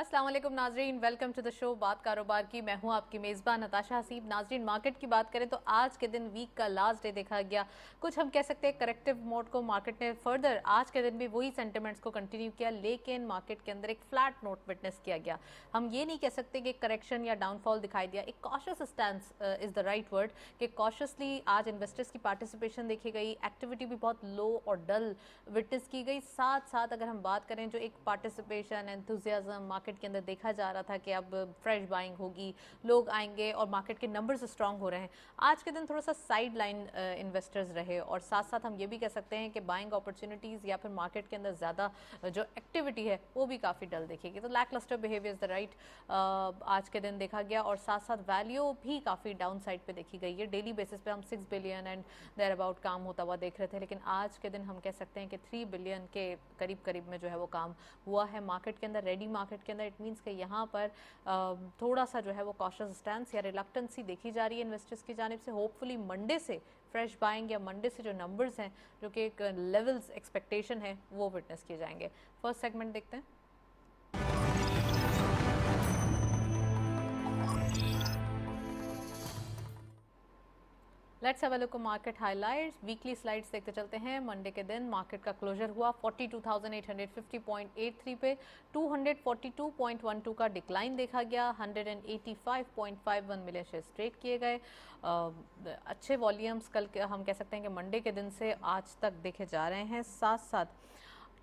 अस्सलाम वालेकुम नाजरीन, वेलकम टू द शो बात कारोबार की। मैं हूं आपकी मेज़बान नताशा हसीब। नाजरीन, मार्केट की बात करें तो आज के दिन वीक का लास्ट डे देखा गया। कुछ हम कह सकते हैं करेक्टिव मोड को मार्केट ने फर्दर आज के दिन भी वही सेंटिमेंट्स को कंटिन्यू किया, लेकिन मार्केट के अंदर एक फ्लैट नोट विटनेस किया गया। हम ये नहीं कह सकते कि करेक्शन या डाउनफॉल दिखाई दिया। एक cautious stance is the right word कि कॉशियसली आज इन्वेस्टर्स की पार्टिसिपेशन देखी गई, एक्टिविटी भी बहुत लो और डल विटनेस की गई। साथ साथ अगर हम बात करें जो एक पार्टिसिपेशन एंथुजियाज्म मार्केट के अंदर देखा जा रहा था कि अब फ्रेश बाइंग होगी, लोग आएंगे और मार्केट के नंबर्स स्ट्रांग हो रहे हैं। आज के दिन थोड़ा सा साइड लाइन इन्वेस्टर्स रहे और साथ साथ हम ये भी कह सकते हैं कि बाइंग अपॉर्चुनिटीज़ या फिर मार्केट के अंदर ज़्यादा जो एक्टिविटी है वो भी काफ़ी डल दिखेगी। तो lack lustre behaviour is the right आज के दिन देखा गया और साथ साथ वैल्यू भी काफ़ी डाउन साइड पर देखी गई है। डेली बेसिस पे हम 6 बिलियन एंड देयर अबाउट काम होता हुआ देख रहे थे, लेकिन आज के दिन हम कह सकते हैं कि 3 बिलियन के करीब करीब में जो है वो काम हुआ है मार्केट के अंदर, रेडी मार्केट के अंदर। इट मीन्स कि यहाँ पर थोड़ा सा जो है वो कॉशियस स्टैंस या रिलक्टेंसी देखी जा रही है इन्वेस्टर्स की जानिब से। होपफुली मंडे से फ्रेश बाइंग या मंडे से जो नंबर्स हैं जो कि एक लेवल्स एक्सपेक्टेशन है वो विटनेस किए जाएंगे। फर्स्ट सेगमेंट देखते हैं। Let's have a look market highlights. Weekly slides देखते चलते हैं। मंडे के दिन मार्केट का क्लोजर हुआ 42,850.83 पे। 242.12 का डिक्लाइन देखा गया। 185.51 मिलियन शेयर्स ट्रेड किए गए। अच्छे वॉल्यूम्स कल के हम कह सकते हैं कि मंडे के दिन से आज तक देखे जा रहे हैं। साथ साथ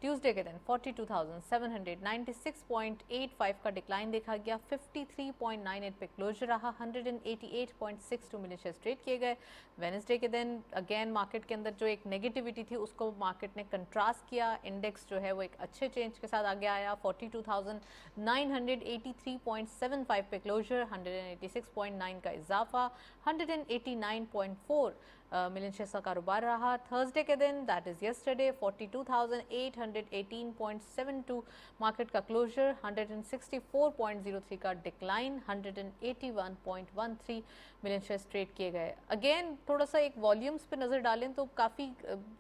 ट्यूसडे के दिन 42,796.85 का डिक्लाइन देखा गया। 53.98 पे क्लोजर रहा। 188.62 मिलियन शेयर्स ट्रेड किए गए। वेडनेसडे के दिन अगेन मार्केट के अंदर जो एक नेगेटिविटी थी उसको मार्केट ने कंट्रास्ट किया। इंडेक्स जो है वो एक अच्छे चेंज के साथ आगे आया। 42,983.75 पे क्लोजर। 186.9 का इजाफा। 189.4 मिलियन शेयर्स का कारोबार रहा। थर्सडे के दिन दैट इज यस्टरडे 42,818.72 मार्केट का क्लोजर। 164.03 का डिक्लाइन। 181.13 मिलियन शेयर्स ट्रेड किए गए। अगेन थोड़ा सा एक वॉल्यूम्स पे नज़र डालें तो काफ़ी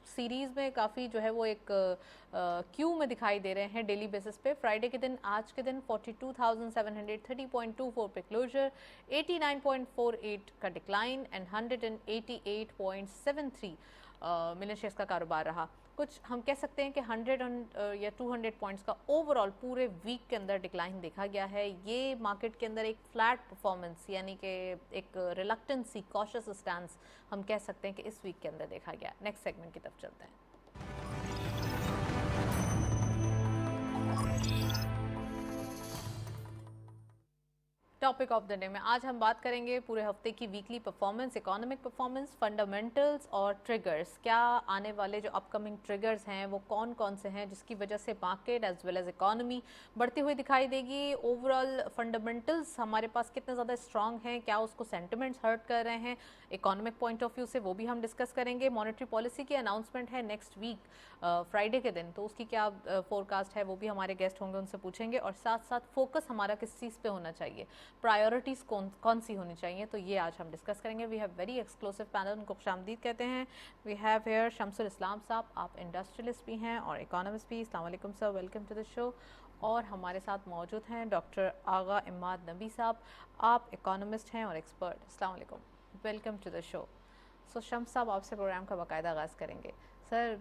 सीरीज़ में काफ़ी जो है वो एक क्यू में दिखाई दे रहे हैं डेली बेसिस पे। फ्राइडे के दिन आज के दिन 42,730.24 पे क्लोजर। 89.48 का डिक्लाइन एंड 188.73 मिलियन शेयर्स का कारोबार रहा। कुछ हम कह सकते हैं कि 100 या 200 पॉइंट्स का ओवरऑल पूरे वीक के अंदर डिक्लाइन देखा गया है। ये मार्केट के अंदर एक फ्लैट परफॉर्मेंस यानी कि एक रिलक्टेंसी कॉशियस स्टैंस हम कह सकते हैं कि इस वीक के अंदर देखा गया। नेक्स्ट सेगमेंट की तरफ चलते हैं। टॉपिक ऑफ द डे में आज हम बात करेंगे पूरे हफ्ते की weekly performance, economic performance, fundamentals और ट्रिगर्स। क्या आने वाले जो अपकमिंग ट्रिगर्स हैं वो कौन कौन से हैं जिसकी वजह से market as well as economy बढ़ती हुई दिखाई देगी। ओवरऑल फंडामेंटल्स हमारे पास कितने ज़्यादा स्ट्रांग हैं, क्या उसको सेंटिमेंट्स हर्ट कर रहे हैं इकोनॉमिक पॉइंट ऑफ व्यू से, वो भी हम डिस्कस करेंगे। मॉनेटरी पॉलिसी की अनाउंसमेंट है नेक्स्ट वीक फ्राइडे के दिन, तो उसकी क्या फोरकास्ट है वो भी हमारे गेस्ट होंगे, उनसे पूछेंगे। और साथ साथ फोकस हमारा किस चीज़ पे होना चाहिए, प्रायोरिटीज़ कौन सी होनी चाहिए, तो ये आज हम डिस्कस करेंगे। We have very exclusive panel, उनको खुशामदीद कहते हैं। We have here Shamsul Islam sahab, आप इंडस्ट्रियलिस्ट भी हैं और इकोनॉमिस्ट भी। अस्सलाम वालेकुम sir, welcome to the show. और हमारे साथ मौजूद हैं डॉक्टर आगा इमाद नबी साहब, आप इकोनॉमिस्ट हैं और एक्सपर्ट। अस्सलाम वालेकुम, वेलकम टू द शो। सो शम्स साहब, आपसे प्रोग्राम का बाकायदा आगाज़ करेंगे। सर,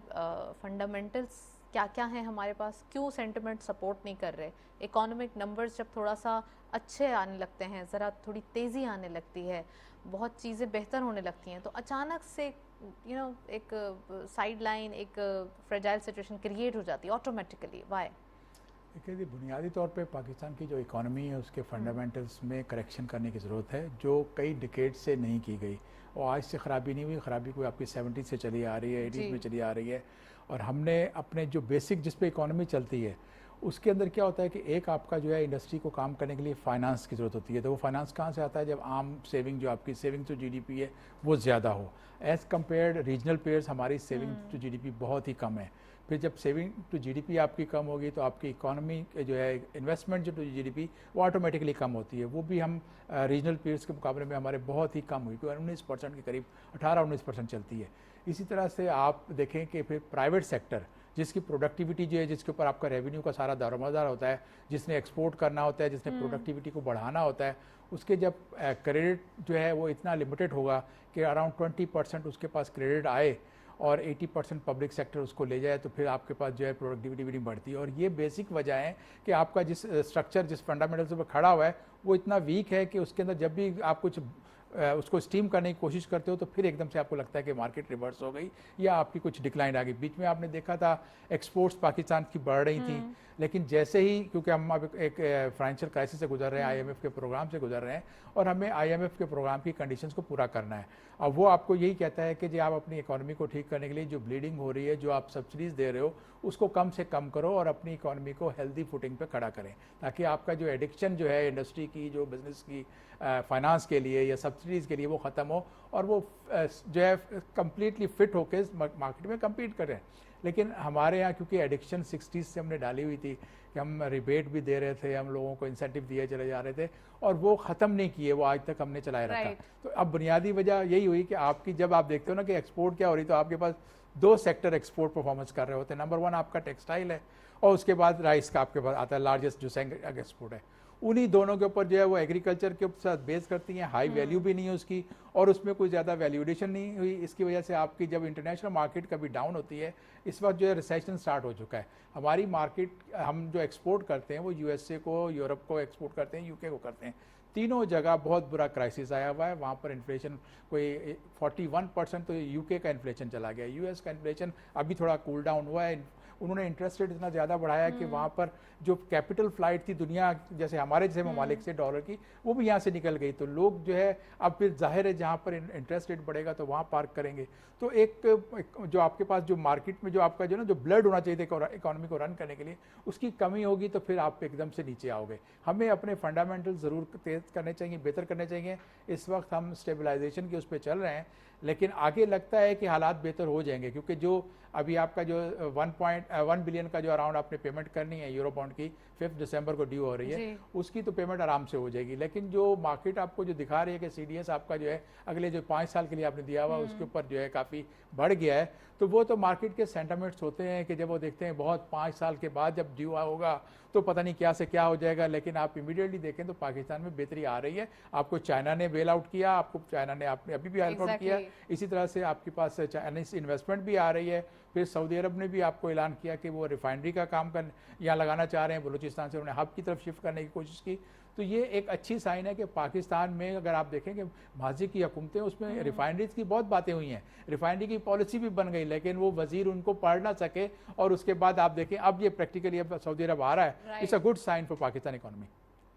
फंडामेंटल्स क्या क्या हैं हमारे पास, क्यों सेंटिमेंट सपोर्ट नहीं कर रहे, इकोनॉमिक नंबर्स जब थोड़ा सा अच्छे आने लगते हैं, ज़रा थोड़ी तेज़ी आने लगती है, बहुत चीज़ें बेहतर होने लगती हैं, तो अचानक से एक साइड लाइन, एक फ्रेजाइल सिचुएशन क्रिएट हो जाती है ऑटोमेटिकली, वाई? देखिए, बुनियादी तौर पे पाकिस्तान की जो इकॉनमी है उसके फंडामेंटल्स में करेक्शन करने की ज़रूरत है, जो कई डिकेड से नहीं की गई। और आज से ख़राबी नहीं हुई, ख़राबी कोई आपकी 70 से चली आ रही है, 80 में चली आ रही है। और हमने अपने जो बेसिक जिस पे इकॉनमी चलती है उसके अंदर क्या होता है कि एक आपका जो है इंडस्ट्री को काम करने के लिए फाइनेंस की ज़रूरत होती है। तो वो फाइनेंस कहाँ से आता है, जब आम सेविंग जो आपकी सेविंग टू जीडीपी है वो ज़्यादा हो। एज़ कम्पेयर्ड रीजनल पेयर्स हमारी सेविंग टू जीडीपी बहुत ही कम है। फिर जब सेविंग टू जीडीपी आपकी कम होगी तो आपकी इकोनॉमी जो है इन्वेस्टमेंट जो टू जीडीपी वो ऑटोमेटिकली कम होती है। वो भी हम रीजनल पीयर्स के मुकाबले में हमारे बहुत ही कम हुई, क्योंकि 19% के करीब 18-19% चलती है। इसी तरह से आप देखें कि फिर प्राइवेट सेक्टर जिसकी प्रोडक्टिविटी जो है, जिसके ऊपर आपका रेवेन्यू का सारा दारोमदार होता है, जिसने एक्सपोर्ट करना होता है, जिसने प्रोडक्टिविटी को बढ़ाना होता है, उसके जब क्रेडिट जो है वो इतना लिमिटेड होगा कि अराउंड 20% उसके पास क्रेडिट आए और 80% पब्लिक सेक्टर उसको ले जाए, तो फिर आपके पास जो है प्रोडक्टिविटी भी नहीं बढ़ती। और ये बेसिक वजह है कि आपका जिस स्ट्रक्चर, जिस फंडामेंटल्स पर खड़ा हुआ है वो इतना वीक है कि उसके अंदर जब भी आप कुछ उसको स्टीम करने की कोशिश करते हो तो फिर एकदम से आपको लगता है कि मार्केट रिवर्स हो गई या आपकी कुछ डिक्लाइन आ गई। बीच में आपने देखा था एक्सपोर्ट्स पाकिस्तान की बढ़ रही थी, लेकिन जैसे ही, क्योंकि हम अब एक फाइनेंशियल क्राइसिस से गुजर रहे हैं, आईएमएफ के प्रोग्राम से गुजर रहे हैं और हमें आईएमएफ के प्रोग्राम की कंडीशंस को पूरा करना है। अब वो आपको यही कहता है कि जो आप अपनी इकोनॉमी को ठीक करने के लिए जो ब्लीडिंग हो रही है, जो आप सब्सिडीज़ दे रहे हो, उसको कम से कम करो और अपनी इकोनॉमी को हेल्दी फुटिंग पे खड़ा करें, ताकि आपका जो एडिक्शन जो है इंडस्ट्री की, जो बिजनेस की, फाइनेंस के लिए या सब्सिडीज़ के लिए, वो ख़त्म हो और वो जो है कम्प्लीटली फिट होकर मार्केट में कम्पीट करें। लेकिन हमारे यहाँ क्योंकि एडिक्शन 60s से हमने डाली हुई थी कि हम रिबेट भी दे रहे थे, हम लोगों को इंसेंटिव दिए चले जा रहे थे और वो ख़त्म नहीं किए, वो आज तक हमने चलाए रखा। तो अब बुनियादी वजह यही हुई कि आपकी, जब आप देखते हो ना कि एक्सपोर्ट क्या हो रही, तो आपके पास 2 सेक्टर एक्सपोर्ट परफॉर्मेंस कर रहे होते हैं। नंबर 1 आपका टेक्सटाइल है और उसके बाद राइस का आपके पास आता है, लार्जेस्ट जो एक्सपोर्ट है। उन्हीं दोनों के ऊपर जो है वो एग्रीकल्चर के साथ बेस करती हैं, हाई वैल्यू भी नहीं है उसकी और उसमें कोई ज़्यादा वैल्यूएशन नहीं हुई। इसकी वजह से आपकी जब इंटरनेशनल मार्केट कभी डाउन होती है, इस वक्त जो है रिसेशन स्टार्ट हो चुका है। हमारी मार्केट, हम जो एक्सपोर्ट करते हैं वो यूएसए को, यूरोप को एक्सपोर्ट करते हैं, यूके को करते हैं। तीनों जगह बहुत बुरा क्राइसिस आया हुआ है। वहाँ पर इन्फ्लेशन कोई 41% तो यूके का इन्फ्लेशन चला गया। यूएस का इन्फ्लेशन अभी थोड़ा कूल डाउन हुआ है। उन्होंने इंटरेस्ट रेट इतना ज़्यादा बढ़ाया कि वहाँ पर जो कैपिटल फ्लाइट थी दुनिया, जैसे हमारे जैसे ममालिक से डॉलर की, वो भी यहाँ से निकल गई। तो लोग जो है अब फिर जाहिर है जहाँ पर इंटरेस्ट रेट बढ़ेगा तो वहाँ पार्क करेंगे। तो एक जो आपके पास जो मार्केट में जो आपका जो ना जो ब्लड होना चाहिए था इकोनॉमी को रन करने के लिए, उसकी कमी होगी तो फिर आप एकदम से नीचे आओगे। हमें अपने फंडामेंटल ज़रूर तेज करने चाहिए, बेहतर करने चाहिए। इस वक्त हम स्टेबलाइजेशन के उस पर चल रहे हैं, लेकिन आगे लगता है कि हालात बेहतर हो जाएंगे, क्योंकि जो अभी आपका जो 1.1 बिलियन का जो अराउंड आपने पेमेंट करनी है यूरो बॉन्ड की, 5 दिसंबर को ड्यू हो रही है, उसकी तो पेमेंट आराम से हो जाएगी। लेकिन जो मार्केट आपको जो दिखा रही है कि सीडीएस आपका जो है अगले जो 5 साल के लिए आपने दिया हुआ उसके ऊपर जो है काफ़ी बढ़ गया है, तो वो तो मार्केट के सेंटामेंट्स होते हैं कि जब वो देखते हैं बहुत 5 साल के बाद जब ड्यू होगा तो पता नहीं क्या से क्या हो जाएगा। लेकिन आप इमीडिएटली देखें तो पाकिस्तान में बेहतरी आ रही है। आपको चाइना ने बेल आउट किया, आपको चाइना ने आपने अभी भी हेल्प आउट किया, इसी तरह से आपके पास चाइनीज इन्वेस्टमेंट भी आ रही है। फिर सऊदी अरब ने भी आपको ऐलान किया कि वो रिफाइनरी का काम कर यहाँ लगाना चाह रहे हैं, बलूचिस्तान से उन्होंने हब की तरफ शिफ्ट करने की कोशिश की। तो ये एक अच्छी साइन है कि पाकिस्तान में अगर आप देखें कि माजी की हुकूमतें, उसमें रिफाइनरीज की बहुत बातें हुई हैं, रिफाइनरी की पॉलिसी भी बन गई, लेकिन वो वजीर उनको पढ़ ना सके और उसके बाद आप देखें अब ये प्रैक्टिकली अब सऊदी अरब आ रहा है। It's a good sign for Pakistan economy.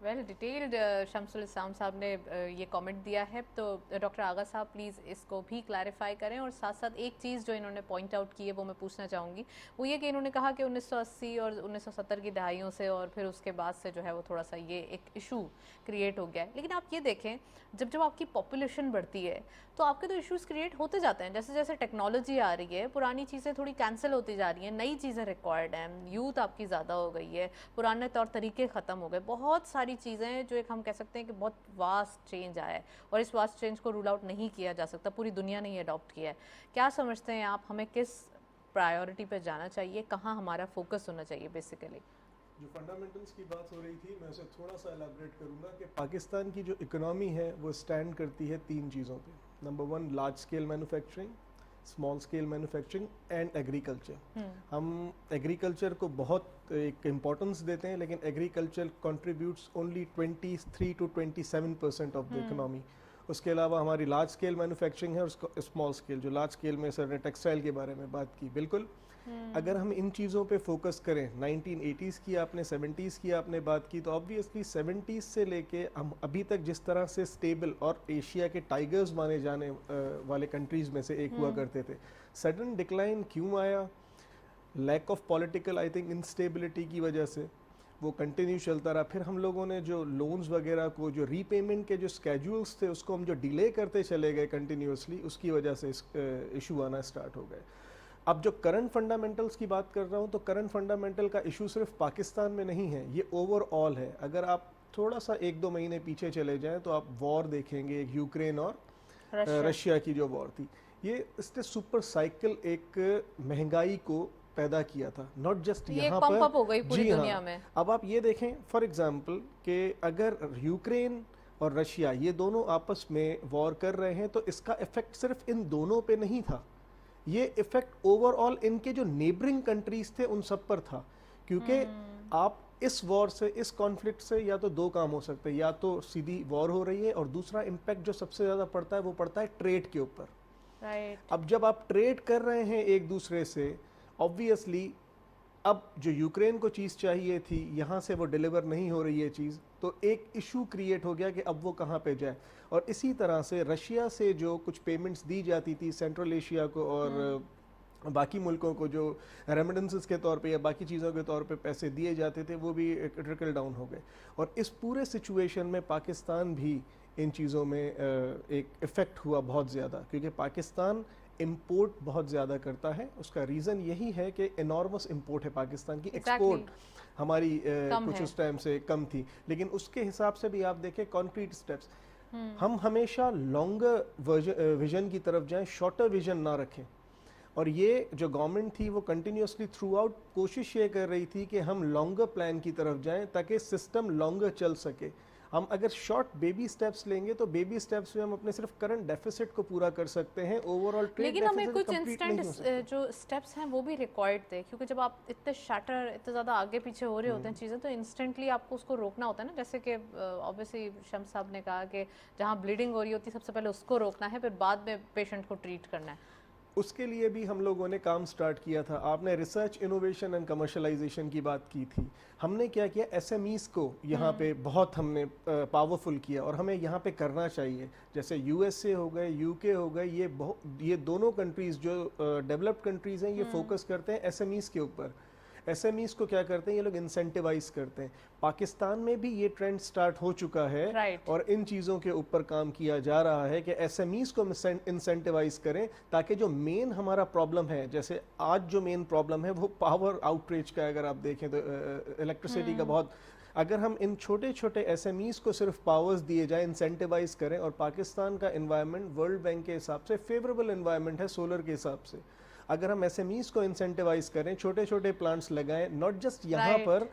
Well detailed Shamsul Islam साहब ने ये कमेंट दिया है, तो डॉक्टर आगा साहब प्लीज़ इसको भी क्लैरिफाई करें। और साथ साथ एक चीज़ जो इन्होंने पॉइंट आउट की है वो मैं पूछना चाहूँगी, वो ये कि इन्होंने कहा कि 1980 और 1970 की दहाइयों से और फिर उसके बाद से जो है वो थोड़ा सा ये एक इशू क्रिएट हो गया है। लेकिन आप ये देखें, जब जब आपकी पॉपुलेशन बढ़ती है तो आपके तो इश्यूज़ क्रिएट होते जाते हैं। जैसे जैसे टेक्नोलॉजी आ रही है, पुरानी चीज़ें थोड़ी कैंसिल होती जा रही हैं, नई चीज़ें रिक्वायर्ड हैं, यूथ आपकी ज़्यादा हो गई है, पुराने तौर तरीके ख़त्म हो गए, बहुत सारी चीज़ें जो एक हम कह सकते हैं कि बहुत वास्ट चेंज आया है और इस वास्ट चेंज को रूल आउट नहीं किया जा सकता, पूरी दुनिया ने ये अडॉप्ट किया है। क्या समझते हैं आप, हमें किस प्रायोरिटी पर जाना चाहिए, कहाँ हमारा फोकस होना चाहिए? बेसिकली जो फंडामेंटल्स की बात हो रही थी, मैं उसे थोड़ा सा एलाबरेट करूंगा कि पाकिस्तान की जो इकोनॉमी है वो स्टैंड करती है 3 चीज़ों पे। Number 1 large scale manufacturing, small scale manufacturing and agriculture. हम एग्रीकल्चर को बहुत एक इम्पोर्टेंस देते हैं, लेकिन agriculture contributes only 23 to 27% of the economy. उसके अलावा हमारी लार्ज स्केल मैन्युफैक्चरिंग है और उसको स्मॉल स्केल, जो लार्ज स्केल में सर ने टेक्सटाइल के बारे में बात की, बिल्कुल। अगर हम इन चीज़ों पे फोकस करें, 1980s की आपने, 70s की आपने बात की, तो ऑब्वियसली 70s से लेके हम अभी तक जिस तरह से स्टेबल और एशिया के टाइगर्स माने जाने वाले कंट्रीज़ में से एक हुआ करते थे, सडन डिक्लाइन क्यों आया? Lack of political I think instability की वजह से वो कंटिन्यू चलता रहा। फिर हम लोगों ने जो लोन्स वगैरह को, जो रीपेमेंट के जो स्केड्यूल्स थे, उसको हम जो डिले करते चले गए कंटिन्यूसली, उसकी वजह से इशू आना स्टार्ट हो गए। अब जो करंट फंडामेंटल्स की बात कर रहा हूँ, तो करंट फंडामेंटल का इशू सिर्फ पाकिस्तान में नहीं है, ये ओवरऑल है। अगर आप थोड़ा सा 1-2 महीने पीछे चले जाएं तो आप वॉर देखेंगे, एक यूक्रेन और रशिया की जो वॉर थी, ये इसने सुपर साइकिल एक महंगाई को पैदा किया था, नॉट जस्ट ये यहाँ पंप पर। अप हो गई पूरी जी हाँ। दुनिया में। अब आप ये देखें फॉर एग्जांपल कि अगर यूक्रेन और रशिया ये दोनों आपस में वॉर कर रहे हैं तो इसका इफेक्ट सिर्फ इन दोनों पे नहीं था, ये इफेक्ट ओवरऑल इनके जो नेबरिंग कंट्रीज थे उन सब पर था। क्योंकि आप इस वॉर से, इस कॉन्फ्लिक्ट से या तो दो काम हो सकते हैं, या तो सीधी वॉर हो रही है और दूसरा इम्पैक्ट जो सबसे ज़्यादा पड़ता है वो पड़ता है ट्रेड के ऊपर। राइट। अब जब आप ट्रेड कर रहे हैं एक दूसरे से, ऑब्वियसली अब जो यूक्रेन को चीज़ चाहिए थी यहाँ से वो डिलीवर नहीं हो रही है चीज़, तो एक इशू क्रिएट हो गया कि अब वो कहाँ पे जाए। और इसी तरह से रशिया से जो कुछ पेमेंट्स दी जाती थी सेंट्रल एशिया को और बाकी मुल्कों को, जो रेमिटेंसेस के तौर पे या बाकी चीज़ों के तौर पे पैसे दिए जाते थे, वो भी ट्रिकल डाउन हो गए। और इस पूरे सिचुएशन में पाकिस्तान भी इन चीज़ों में एक इफ़ेक्ट हुआ बहुत ज़्यादा, क्योंकि पाकिस्तान इंपोर्ट बहुत ज़्यादा करता है। उसका रीज़न यही है कि एनॉर्मस इंपोर्ट है पाकिस्तान की। एक्सपोर्ट हमारी कुछ उस टाइम से कम थी, लेकिन उसके हिसाब से भी आप देखें कॉन्क्रीट स्टेप्स, हम हमेशा लॉन्गर विजन की तरफ जाएं, शॉर्टर विजन ना रखें। और ये जो गवर्नमेंट थी वो कंटिन्यूसली थ्रू आउट कोशिश ये कर रही थी कि हम लॉन्गर प्लान की तरफ जाएं ताकि सिस्टम लॉन्गर चल सके। हम अगर शॉर्ट बेबी स्टेप्स लेंगे तो बेबी स्टेप्स में हम अपने सिर्फ करंट डेफिसिट को पूरा कर सकते हैं, ओवरऑल ट्रेड लेकिन हमें कुछ कंप्लीट नहीं हो सकता। इंस्टेंट जो स्टेप्स हैं वो भी रिक्वायर्ड थे, क्योंकि जब आप इतने शटर इतने ज़्यादा आगे पीछे हो रहे होते हैं चीज़ें, तो इंस्टेंटली आपको उसको रोकना होता है ना। जैसे कि ऑब्वियसली शम्स साहब ने कहा कि जहाँ ब्लीडिंग हो रही होती है सबसे पहले उसको रोकना है, फिर बाद में पेशेंट को ट्रीट करना है। उसके लिए भी हम लोगों ने काम स्टार्ट किया था। आपने रिसर्च, इनोवेशन एंड कमर्शलाइजेशन की बात की थी। हमने क्या किया, एसएमईज को यहाँ पे बहुत हमने पावरफुल किया और हमें यहाँ पे करना चाहिए। जैसे यूएसए हो गए, यूके हो गए, ये दोनों कंट्रीज जो डेवलप्ड कंट्रीज हैं, ये फोकस करते हैं एसएमईज के ऊपर। एसएमईज को क्या करते हैं, ये लोग इंसेंटिवाइज करते हैं। पाकिस्तान में भी ये ट्रेंड स्टार्ट हो चुका है Right. और इन चीज़ों के ऊपर काम किया जा रहा है कि एसएमईज को इंसेंटिवाइज करें, ताकि जो मेन हमारा प्रॉब्लम है, जैसे आज जो मेन प्रॉब्लम है वो पावर आउटरीच का, अगर आप देखें तो इलेक्ट्रिसिटी का बहुत, अगर हम इन छोटे छोटे एसएमईज को सिर्फ पावर्स दिए जाए, इंसेंटिवाइज करें, और पाकिस्तान का एनवायरनमेंट वर्ल्ड बैंक के हिसाब से फेवरेबल एनवायरनमेंट है सोलर के हिसाब से, अगर हम एसएमईज को इंसेंटिवाइज करें, छोटे छोटे प्लांट्स लगाएं, नॉट जस्ट यहाँ Right. पर,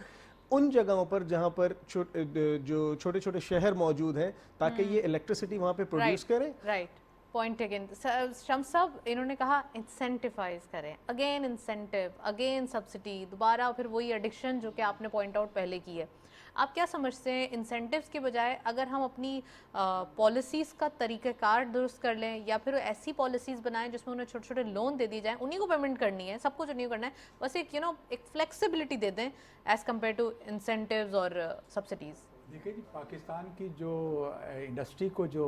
उन जगहों पर जहाँ पर जो छोटे छोटे शहर मौजूद हैं, ताकि ये इलेक्ट्रिसिटी वहाँ पे प्रोड्यूस करें। राइट, पॉइंट अगेन शम्स साहब, इन्होंने कहा इंसेंटिवाइज करें, अगेन इंसेंटिव, अगेन सब्सिडी, दोबारा फिर वही एडिक्शन जो कि आपने पॉइंट आउट पहले की है। आप क्या समझते हैं, इंसेंटिव्स के बजाय अगर हम अपनी पॉलिसीज़ का तरीक़ाकार दुरुस्त कर लें, या फिर ऐसी पॉलिसीज़ बनाएं जिसमें उन्हें छोटे छोटे लोन दे दी जाएं, उन्हीं को पेमेंट करनी है, सब कुछ उन्हीं को करना है, बस एक एक फ्लेक्सिबिलिटी दे दें एज़ कम्पेयर टू इंसेंटिव्स और सब्सिडीज़। देखिए जी, पाकिस्तान की जो इंडस्ट्री को जो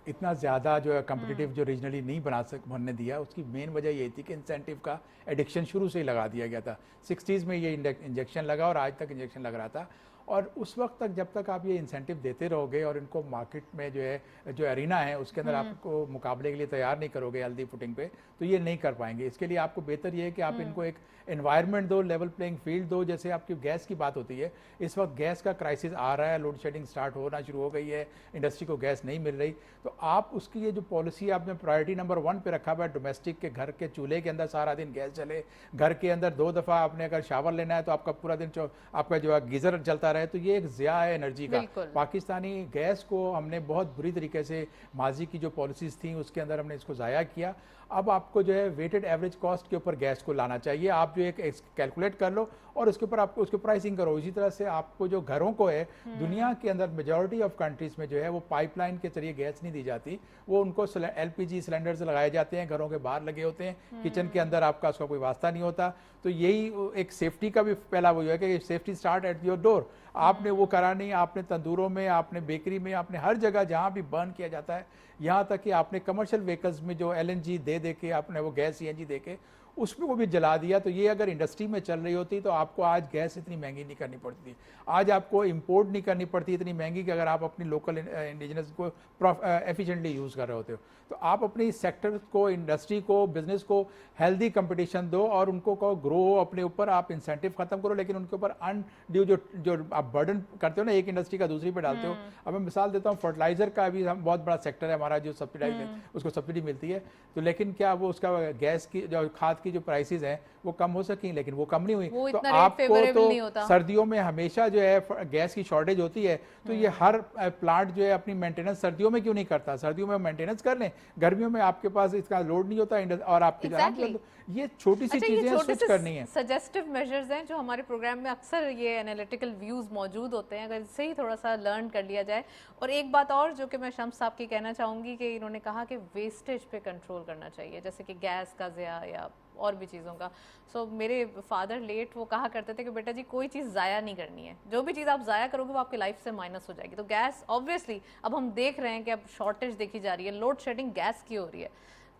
इतना ज़्यादा जो है कम्पिटिटिव जो रीजनली नहीं बनने दिया, उसकी मेन वजह यही थी कि इंसेंटिव का एडिक्शन शुरू से ही लगा दिया गया था। 60s में ये इंजेक्शन लगा और आज तक इंजेक्शन लग रहा था। और उस वक्त तक जब तक आप ये इंसेंटिव देते रहोगे और इनको मार्केट में जो है जो एरिना है उसके अंदर आपको मुकाबले के लिए तैयार नहीं करोगे हेल्दी फुटिंग पे, तो ये नहीं कर पाएंगे। इसके लिए आपको बेहतर ये है कि आप इनको एक एनवायरनमेंट दो, लेवल प्लेइंग फील्ड दो। जैसे आपकी गैस की बात होती है, इस वक्त गैस का क्राइसिस आ रहा है, लोड शेडिंग स्टार्ट होना शुरू हो गई है, इंडस्ट्री को गैस नहीं मिल रही, तो आप उसकी ये जो पॉलिसी आपने प्रायोरिटी नंबर 1 पे रखा हुआ है, डोमेस्टिक के घर के चूल्हे के अंदर सारा दिन गैस चले, घर के अंदर 2 दफ़ा आपने अगर शावर लेना है तो आपका पूरा दिन आपका जो है गीज़र चलता रहे, तो ये एक ज़िया है एनर्जी का। पाकिस्तानी गैस को हमने बहुत बुरी तरीके से माजी की जो पॉलिसीज़ थी उसके अंदर हमने इसको ज़ाया किया। अब आपको जो है वेटेड एवरेज कॉस्ट के ऊपर गैस को लाना चाहिए। आप जो एक कैलकुलेट कर लो और उसके ऊपर आपको उसकी प्राइसिंग करो। इसी तरह से आपको जो घरों को है, दुनिया के अंदर मेजॉरिटी ऑफ कंट्रीज में जो है वो पाइपलाइन के जरिए गैस नहीं दी जाती, वो उनको एलपीजी सिलेंडर्स लगाए जाते हैं, घरों के बाहर लगे होते हैं, किचन के अंदर आपका उसका कोई वास्ता नहीं होता। तो यही एक सेफ्टी का भी पहला वो है कि safety start at your door. आपने वो करा नहीं, आपने तंदूरों में, आपने बेकरी में, आपने हर जगह जहाँ भी बर्न किया जाता है, यहाँ तक कि आपने कमर्शियल व्हीकल्स में जो एलएनजी दे के आपने वो गैस सीएनजी दे के उसमें को भी जला दिया। तो ये अगर इंडस्ट्री में चल रही होती तो आपको आज गैस इतनी महंगी नहीं करनी पड़ती थी, आज आपको इंपोर्ट नहीं करनी पड़ती इतनी महंगी कि अगर आप अपनी लोकल इंडिजिनस को एफिशिएंटली यूज़ कर रहे होते हो। तो आप अपनी सेक्टर को, इंडस्ट्री को, बिजनेस को हेल्दी कंपटीशन दो और उनको को ग्रो अपने ऊपर, आप इंसेंटिव खत्म करो, लेकिन उनके ऊपर अनड्यू जो आप बर्डन करते हो ना एक इंडस्ट्री का दूसरी पे डालते हो। अब मैं मिसाल देता हूँ, फर्टिलाइजर का भी हम बहुत बड़ा सेक्टर है हमारा जो सब्सिडाइज उसको सब्सिडी मिलती है, तो लेकिन क्या वो उसका गैस की जो खाद की जो प्राइसेस हैं वो कम हो सकी, लेकिन वो कम नहीं हुई। वो तो इतना रेट आपको फेवरेबल नहीं होता। तो सर्दियों में हमेशा जो है गैस की शॉर्टेज होती है, तो ये हर प्लांट जो है अपनी मेंटेनेंस सर्दियों में क्यों नहीं करता? सर्दियों में मेंटेनेंस कर लें, गर्मियों में आपके पास इसका लोड नहीं होता और आपके Exactly. ये छोटी सी अच्छा, ये चीजें छोटे स्विच से करनी है। सजेस्टिव मेजर्स हैं जो हमारे प्रोग्राम में अक्सर ये एनालिटिकल व्यूज मौजूद होते हैं, अगर इससे ही थोड़ा सा लर्न कर लिया जाए। और एक बात और जो कि मैं शम्स साहब की कहना चाहूँगी कि इन्होंने कहा कि वेस्टेज पे कंट्रोल करना चाहिए, जैसे कि गैस का ज़या या और भी चीज़ों का। सो मेरे फादर लेट वो कहा करते थे कि बेटा जी कोई चीज़ ज़ाया नहीं करनी है, जो भी चीज़ आप ज़ाया करोगे वो आपकी लाइफ से माइनस हो जाएगी। तो गैस ऑब्वियसली अब हम देख रहे हैं कि अब शॉर्टेज देखी जा रही है, लोड शेडिंग गैस की हो रही है।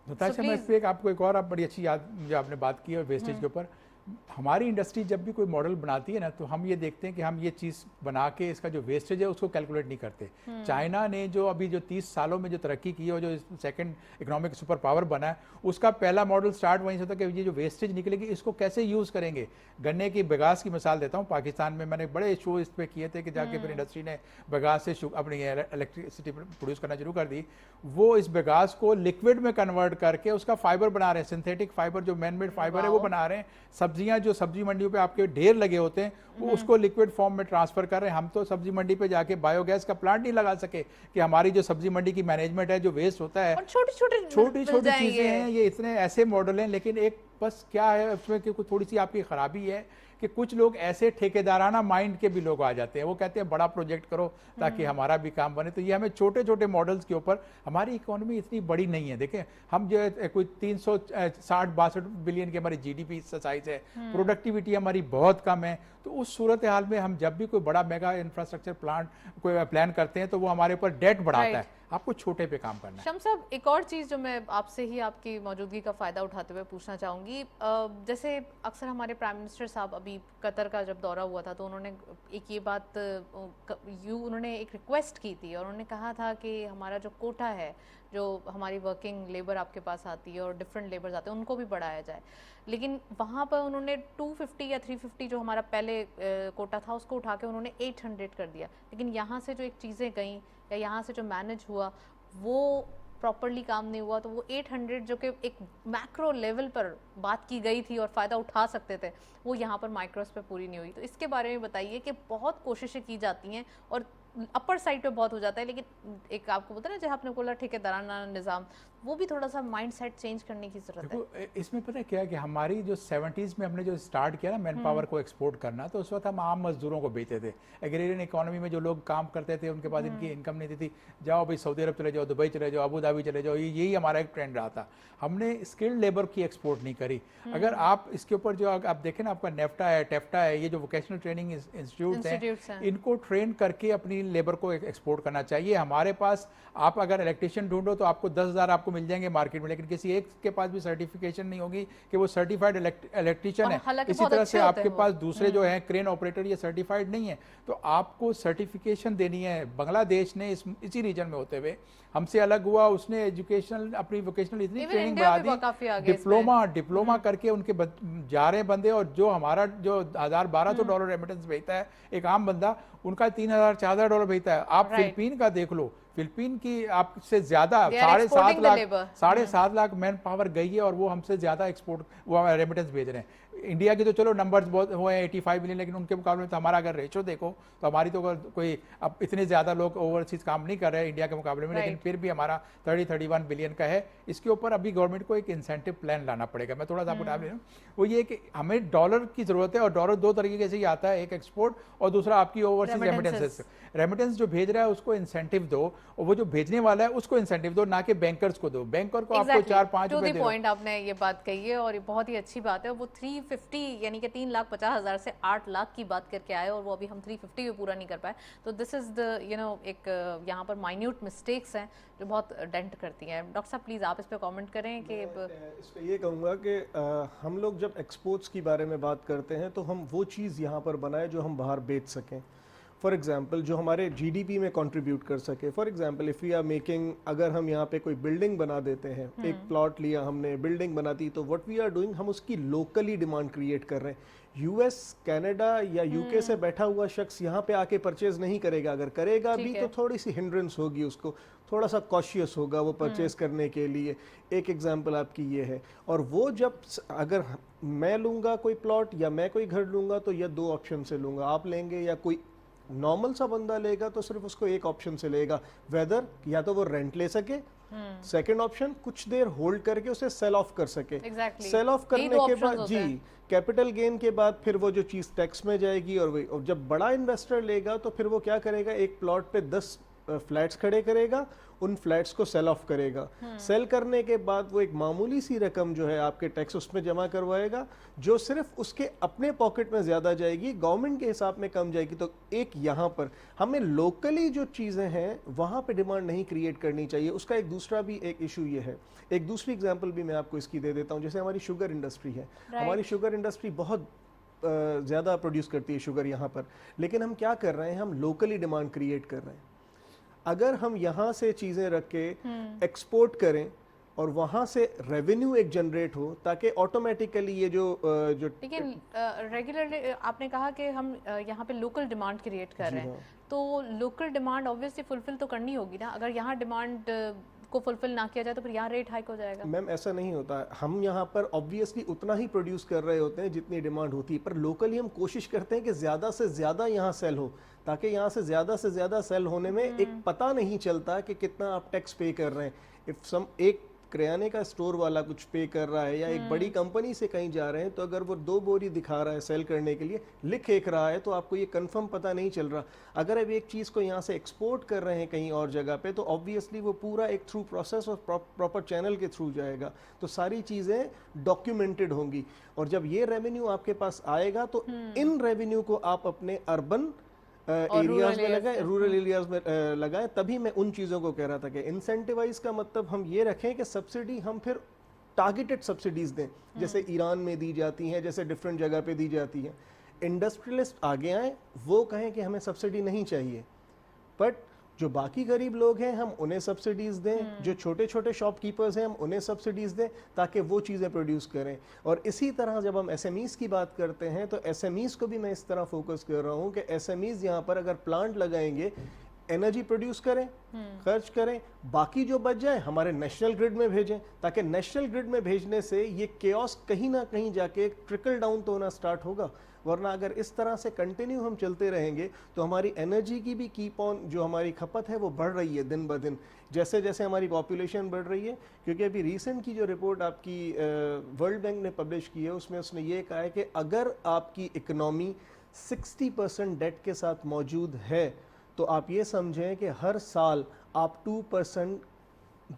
नताशा, मैं इस पे आपको एक और बड़ी अच्छी याद जो आपने बात की है वेस्टेज के ऊपर, हमारी इंडस्ट्री जब भी कोई मॉडल बनाती है ना, तो हम ये देखते हैं कि हम ये चीज़ बना के इसका जो वेस्टेज है उसको कैलकुलेट नहीं करते। चाइना ने जो अभी जो 30 सालों में जो तरक्की की है और जो सेकंड इकोनॉमिक सुपर पावर बना है, उसका पहला मॉडल स्टार्ट वहीं से था कि ये जो वेस्टेज निकलेगी इसको कैसे यूज़ करेंगे। गन्ने की बगास की मिसाल देता हूँ, पाकिस्तान में मैंने बड़े शो इस पर किए थे कि जाके फिर इंडस्ट्री ने बगास से अपनी इलेक्ट्रिसिटी प्रोड्यूस करना शुरू कर दी। वो इस बगास को लिक्विड में कन्वर्ट करके उसका फाइबर बना रहे हैं, सिंथेटिक फाइबर जो मैन मेड फाइबर है वो बना रहे हैं। सब्जियां जो सब्जी मंडियों पे आपके ढेर लगे होते हैं वो उसको लिक्विड फॉर्म में ट्रांसफर कर रहे हैं। हम तो सब्जी मंडी पे जाके बायोगैस का प्लांट नहीं लगा सके कि हमारी जो सब्जी मंडी की मैनेजमेंट है, जो वेस्ट होता है, छोटी छोटी चीजें हैं, ये इतने ऐसे मॉडल हैं। लेकिन एक बस क्या है उसमें कि थोड़ी सी आपकी खराबी है कि कुछ लोग ऐसे ठेकेदाराना माइंड के भी लोग आ जाते हैं, वो कहते हैं बड़ा प्रोजेक्ट करो ताकि हमारा भी काम बने। तो ये हमें छोटे छोटे मॉडल्स के ऊपर, हमारी इकोनॉमी इतनी बड़ी नहीं है। देखें हम जो है कोई 360-62 बिलियन की हमारी जीडीपी साइज है, प्रोडक्टिविटी हमारी बहुत कम है। तो उस सूरत हाल में हम जब भी कोई बड़ा मेगा इंफ्रास्ट्रक्चर प्लांट कोई प्लान करते हैं तो वो हमारे ऊपर डेट बढ़ाता है। आपको छोटे पे काम करना है। शम्स साहब, एक और चीज़ जो मैं आपसे ही आपकी मौजूदगी का फ़ायदा उठाते हुए पूछना चाहूँगी, जैसे अक्सर हमारे प्राइम मिनिस्टर साहब अभी कतर का जब दौरा हुआ था तो उन्होंने एक ये बात उन्होंने एक रिक्वेस्ट की थी और उन्होंने कहा था कि हमारा जो कोटा है, जो हमारी वर्किंग लेबर आपके पास आती है और डिफरेंट लेबर्स आते हैं, उनको भी बढ़ाया जाए। लेकिन वहाँ पर उन्होंने 250 या 350 जो हमारा पहले कोटा था उसको उठा के उन्होंने 800 कर दिया। लेकिन यहाँ से जो एक चीज़ें गई या यहाँ से जो मैनेज हुआ वो प्रॉपरली काम नहीं हुआ, तो वो 800 जो कि एक मैक्रो लेवल पर बात की गई थी और फ़ायदा उठा सकते थे, वो यहाँ पर माइक्रोस पे पूरी नहीं हुई। तो इसके बारे में बताइए कि बहुत कोशिशें की जाती हैं और अपर साइड पे बहुत हो जाता है, लेकिन एक आपको पता है, जैसे आपने बोला ठेकेदाराना निज़ाम, वो भी थोड़ा सा माइंड सेट चेंज करने की जरूरत है। देखो इसमें पता है क्या है कि हमारी जो 70s में हमने जो स्टार्ट किया ना मैन पावर को एक्सपोर्ट करना, तो उस वक्त हम आम मजदूरों को बेचते थे। एग्रेरियन इकोनॉमी में जो लोग काम करते थे उनके पास इनकी इनकम नहीं थी, जाओ भाई सऊदी अरब चले जाओ, दुबई चले जाओ, अबू धाबी चले जाओ, यही हमारा एक ट्रेंड रहा था। हमने स्किल्ड लेबर की एक्सपोर्ट नहीं करी। अगर आप इसके ऊपर जो आप देखें ना, आपका नेफ्टा है, टेफ्टा है, ये जो वोकेशनल ट्रेनिंग इंस्टीट्यूट हैं, इनको ट्रेन करके अपनी लेबर को एक्सपोर्ट करना चाहिए। हमारे पास आप अगर इलेक्ट्रिशियन ढूंढो तो आपको 10,000 आपको मिल जाएंगे मार्केट में, लेकिन किसी एक के पास भी सर्टिफिकेशन नहीं होगी कि वो सर्टिफाइड इलेक्ट्रिशियन है। इसी तरह से आपके पास दूसरे जो हैं क्रेन ऑपरेटर, ये सर्टिफाइड नहीं है। तो आपको सर्टिफिकेशन देनी है। बांग्लादेश ने इसी रीजन में होते हुए हमसे अलग हुआ, उसने एजुकेशनल अपनी वोकेशनल इतनी ट्रेनिंग बढ़ा दी, डिप्लोमा करके उनके जा रहे बंदे, और जो हमारा जो $1,200 रेमिटेंस भेजता है एक आम बंदा, उनका $3,000-4,000 भेजता है। आप फिलिपीन का देख लो, फिलिपीन की आपसे ज्यादा 7.5 लाख मैन पावर गई है और वो हमसे ज्यादा एक्सपोर्ट रेमिटेंस भेज रहे हैं। इंडिया की तो चलो नंबर्स बहुत हुए हैं 85 मिलियन, लेकिन उनके मुकाबले में तो हमारा अगर रेशो देखो तो हमारी तो कोई अब इतने ज़्यादा लोग ओवरसीज काम नहीं कर रहे हैं इंडिया के मुकाबले में, लेकिन फिर भी हमारा 30-31 बिलियन का है। इसके ऊपर अभी गवर्नमेंट को एक इंसेंटिव प्लान लाना पड़ेगा। मैं थोड़ा सा आपको टाइम ले रहा हूँ, वो ये कि हमें डॉलर की ज़रूरत है और डॉलर दो तरीके से ही आता है, एक एक्सपोर्ट और दूसरा आपकी ओवरसीज रेमिटेंसेस। रेमिटेंस जो भेज रहा है उसको इंसेंटिव दो, और वो जो भेजने वाला है उसको इंसेंटिव दो, ना कि बैंकर्स को दो। बैंकर को आपको 4-5 रुपए दे। पॉइंट आपने ये बात कही है और ये बहुत ही अच्छी बात है। वो 350 यानी कि 3,50,000 से 8 लाख की बात करके आए और वो अभी हम 350 भी पूरा नहीं कर पाए। तो दिस इज द एक यहाँ पर माइन्यूट मिस्टेक्स हैं जो बहुत डेंट करती हैं। डॉक्टर साहब प्लीज आप इस पे कमेंट करें कि इस पे ये कहूँगा कि हम लोग जब एक्सपोर्ट्स के बारे में बात करते हैं तो हम वो चीज़ यहाँ पर बनाए जो हम बाहर बेच सकें। फॉर एग्जांपल जो हमारे जीडीपी में कंट्रीब्यूट कर सके। For example if we are making, अगर हम यहाँ पे कोई बिल्डिंग बना देते हैं, एक प्लॉट लिया हमने, बिल्डिंग बना दी, तो व्हाट वी आर डूइंग, हम उसकी लोकली डिमांड क्रिएट कर रहे हैं। यूएस, कनाडा या यूके से बैठा हुआ शख्स यहाँ पे आके परचेज नहीं करेगा, अगर करेगा भी तो थोड़ी सी हिंड्रेंस होगी, उसको थोड़ा सा कॉशियस होगा वो परचेज करने के लिए। एक एग्जांपल आपकी ये है। और वो जब अगर मैं लूँगा कोई प्लॉट या मैं कोई घर लूँगा तो या दो ऑप्शन से लूँगा, आप लेंगे या कोई नॉर्मल सा बंदा लेगा तो सिर्फ उसको एक ऑप्शन से लेगा, वेदर या तो वो रेंट ले सके, सेकंड ऑप्शन कुछ देर होल्ड करके उसे सेल ऑफ कर सके। सेल ऑफ करने के बाद जी कैपिटल गेन के बाद फिर वो जो चीज़ टैक्स में जाएगी। और जब बड़ा इन्वेस्टर लेगा तो फिर वो क्या करेगा, एक प्लॉट पे 10 फ्लैट्स खड़े करेगा, उन फ्लैट्स को सेल ऑफ करेगा। सेल करने के बाद वो एक मामूली सी रकम जो है आपके टैक्स उसमें जमा करवाएगा, जो सिर्फ उसके अपने पॉकेट में ज़्यादा जाएगी, गवर्नमेंट के हिसाब में कम जाएगी। तो एक यहाँ पर हमें लोकली जो चीज़ें हैं वहाँ पे डिमांड नहीं क्रिएट करनी चाहिए। उसका एक दूसरा भी एक इशू ये है, एक दूसरी एग्जाम्पल भी मैं आपको इसकी दे देता हूँ। जैसे हमारी शुगर इंडस्ट्री है, हमारी शुगर इंडस्ट्री बहुत ज़्यादा प्रोड्यूस करती है शुगर यहाँ पर, लेकिन हम क्या कर रहे हैं, हम लोकली डिमांड क्रिएट कर रहे हैं। अगर हम यहाँ से चीज़ें रख के एक्सपोर्ट करें और वहाँ से रेवेन्यू एक जनरेट हो, ताकि ऑटोमेटिकली ये जो लेकिन रेगुलरली आपने कहा कि हम यहाँ पे लोकल डिमांड क्रिएट कर रहे हैं, तो लोकल डिमांड ऑब्वियसली फुलफिल तो करनी होगी ना। अगर यहाँ डिमांड को फुलफिल ना किया जाए तो फिर यहाँ रेट हाइक हो जाएगा। मैम ऐसा नहीं होता है, हम यहाँ पर ऑब्वियसली उतना ही प्रोड्यूस कर रहे होते हैं जितनी डिमांड होती है, पर लोकली हम कोशिश करते हैं कि ज़्यादा से ज़्यादा यहाँ सेल हो, ताकि यहाँ से ज़्यादा सेल होने में एक पता नहीं चलता कि कितना आप टैक्स पे कर रहे हैं। इफ एक किराने का स्टोर वाला कुछ पे कर रहा है या एक बड़ी कंपनी से कहीं जा रहे हैं, तो अगर वो 2 बोरी दिखा रहा है सेल करने के लिए, लिख एक रहा है, तो आपको ये कंफर्म पता नहीं चल रहा। अगर अब एक चीज़ को यहाँ से एक्सपोर्ट कर रहे हैं कहीं और जगह पे, तो ऑब्वियसली वो पूरा एक थ्रू प्रोसेस और प्रॉपर चैनल के थ्रू जाएगा, तो सारी चीज़ें डॉक्यूमेंटेड होंगी। और जब ये रेवेन्यू आपके पास आएगा तो इन रेवेन्यू को आप अपने अर्बन एरियाज में लगाए, रूरल एरियाज में लगाए। तभी मैं उन चीज़ों को कह रहा था कि इंसेंटिवाइज का मतलब हम ये रखें कि सब्सिडी हम फिर टारगेटेड सब्सिडीज दें, जैसे ईरान में दी जाती हैं, जैसे डिफरेंट जगह पे दी जाती हैं। इंडस्ट्रियलिस्ट आगे आए, वो कहें कि हमें सब्सिडी नहीं चाहिए, बट जो बाकी गरीब लोग हैं हम उन्हें सब्सिडीज़ दें, जो छोटे छोटे शॉपकीपर्स हैं हम उन्हें सब्सिडीज़ दें, ताकि वो चीज़ें प्रोड्यूस करें। और इसी तरह जब हम एसएमईज़ की बात करते हैं तो एसएमईज़ को भी मैं इस तरह फोकस कर रहा हूँ कि एसएमईज़ यहाँ पर अगर प्लांट लगाएंगे, एनर्जी प्रोड्यूस करें, खर्च करें, बाकी जो बच जाए हमारे नेशनल ग्रिड में भेजें, ताकि नेशनल ग्रिड में भेजने से ये केओस कहीं ना कहीं जाके ट्रिकल डाउन तो होना स्टार्ट होगा। वरना अगर इस तरह से कंटिन्यू हम चलते रहेंगे तो हमारी एनर्जी की भी कीप ऑन, जो हमारी खपत है वो बढ़ रही है दिन ब दिन, जैसे जैसे हमारी पॉपुलेशन बढ़ रही है। क्योंकि अभी रिसेंट की जो रिपोर्ट आपकी वर्ल्ड बैंक ने पब्लिश की है, उसमें उसने ये कहा है कि अगर आपकी इकनॉमी 60% डेट के साथ मौजूद है, तो आप ये समझें कि हर साल आप 2%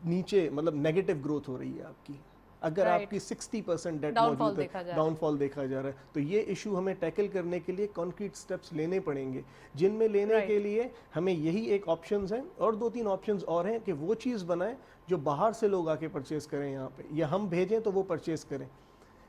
नीचे, मतलब नेगेटिव ग्रोथ हो रही है आपकी, अगर आपकी 60% डेट मौजूद है, डाउनफॉल देखा जा रहा है। तो ये इशू हमें टैकल करने के लिए कॉन्क्रीट स्टेप्स लेने पड़ेंगे, जिनमें लेने के लिए हमें यही एक ऑप्शंस हैं, और 2-3 ऑप्शंस और हैं कि वो चीज़ बनाएं जो बाहर से लोग आके परचेज करें यहाँ पे, या हम भेजें तो वो परचेज करें,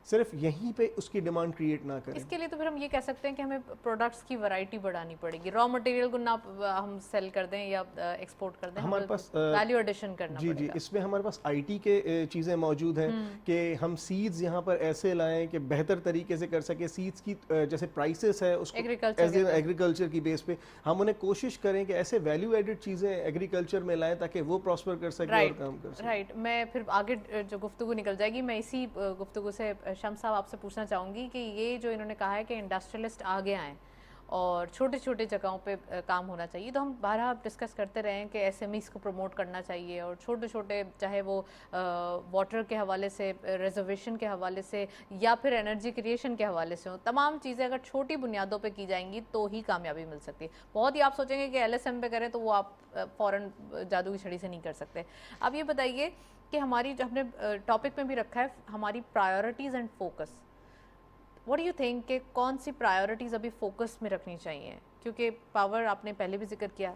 सिर्फ यहीं पे उसकी डिमांड क्रिएट ना करें। इसके लिए तो फिर हम ये कह सकते हैं कि हमें प्रोडक्ट्स की वैरायटी बढ़ानी पड़ेगी, रॉ मटेरियल को ना हम सेल कर दें या एक्सपोर्ट कर दें, हमारे पास वैल्यू एडिशन करना जी पड़ेगा। जी, इसमें हमारे पास आईटी के चीज़ें मौजूद हैं कि हम सीड्स यहाँ पर ऐसे लाएं कि बेहतर तरीके से कर सके। सीड्स की जैसे प्राइसेस है उसको एग्रीकल्चर की बेस पे हम उन्हें कोशिश करें कि ऐसे वैल्यू एडिड चीज़ें एग्रीकल्चर में लाएं ताकि वो प्रॉस्पर कर सके और काम कर सके। राइट, मैं फिर आगे जो गुफ्तगू निकल जाएगी, मैं इसी गुफ्तगू से शम्स साहब आपसे पूछना चाहूँगी कि ये जो इन्होंने कहा है कि इंडस्ट्रियलिस्ट आगे आएँ और छोटे छोटे जगहों पे काम होना चाहिए, तो हम बारहा डिस्कस करते रहे हैं कि एसएमईज़ को प्रमोट करना चाहिए, और छोटे छोटे चाहे वो वाटर के हवाले से, रिजर्वेशन के हवाले से, या फिर एनर्जी क्रिएशन के हवाले से हो, तमाम चीज़ें अगर छोटी बुनियादों पे की जाएंगी तो ही कामयाबी मिल सकती है। बहुत ही आप सोचेंगे कि एलएसएम पे करें तो वो आप फ़ौरन जादू की छड़ी से नहीं कर सकते। अब ये बताइए कि हमारी जो हमने टॉपिक में भी रखा है हमारी priorities and focus, what do you think कि कौन सी प्रायोरिटीज़ अभी फोकस में रखनी चाहिए, क्योंकि पावर आपने पहले भी जिक्र किया,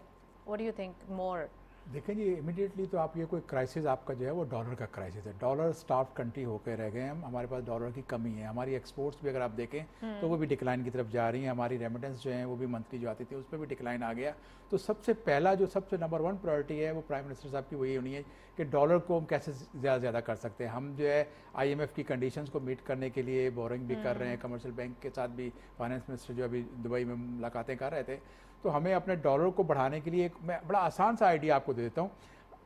what do you think more? देखें जी, इमीडिएटली तो आप ये कोई क्राइसिस आपका जो है वो डॉलर का क्राइसिस है। डॉलर स्टाफ कंट्री होकर रह गए हम, हमारे पास डॉलर की कमी है। हमारी एक्सपोर्ट्स भी अगर आप देखें तो वो भी डिक्लाइन की तरफ जा रही हैं। हमारी रेमिटेंस जो है वो भी मंथली जो आती थी उस पर भी डिक्लाइन आ गया। तो सबसे पहला जो सबसे नंबर 1 प्रायोरिटी है वो प्राइम मिनिस्टर साहब की वही होनी है कि डॉलर को हम कैसे ज़्यादा से ज़्यादा कर सकते हैं। हम जो है IMF की कंडीशंस को मीट करने के लिए बोरिंग भी कर रहे हैं, कमर्शियल बैंक के साथ भी फाइनेंस मिनिस्टर जो अभी दुबई में मुलाकातें कर रहे थे। तो हमें अपने डॉलर को बढ़ाने के लिए एक मैं बड़ा आसान सा आइडिया आपको दे देता हूँ।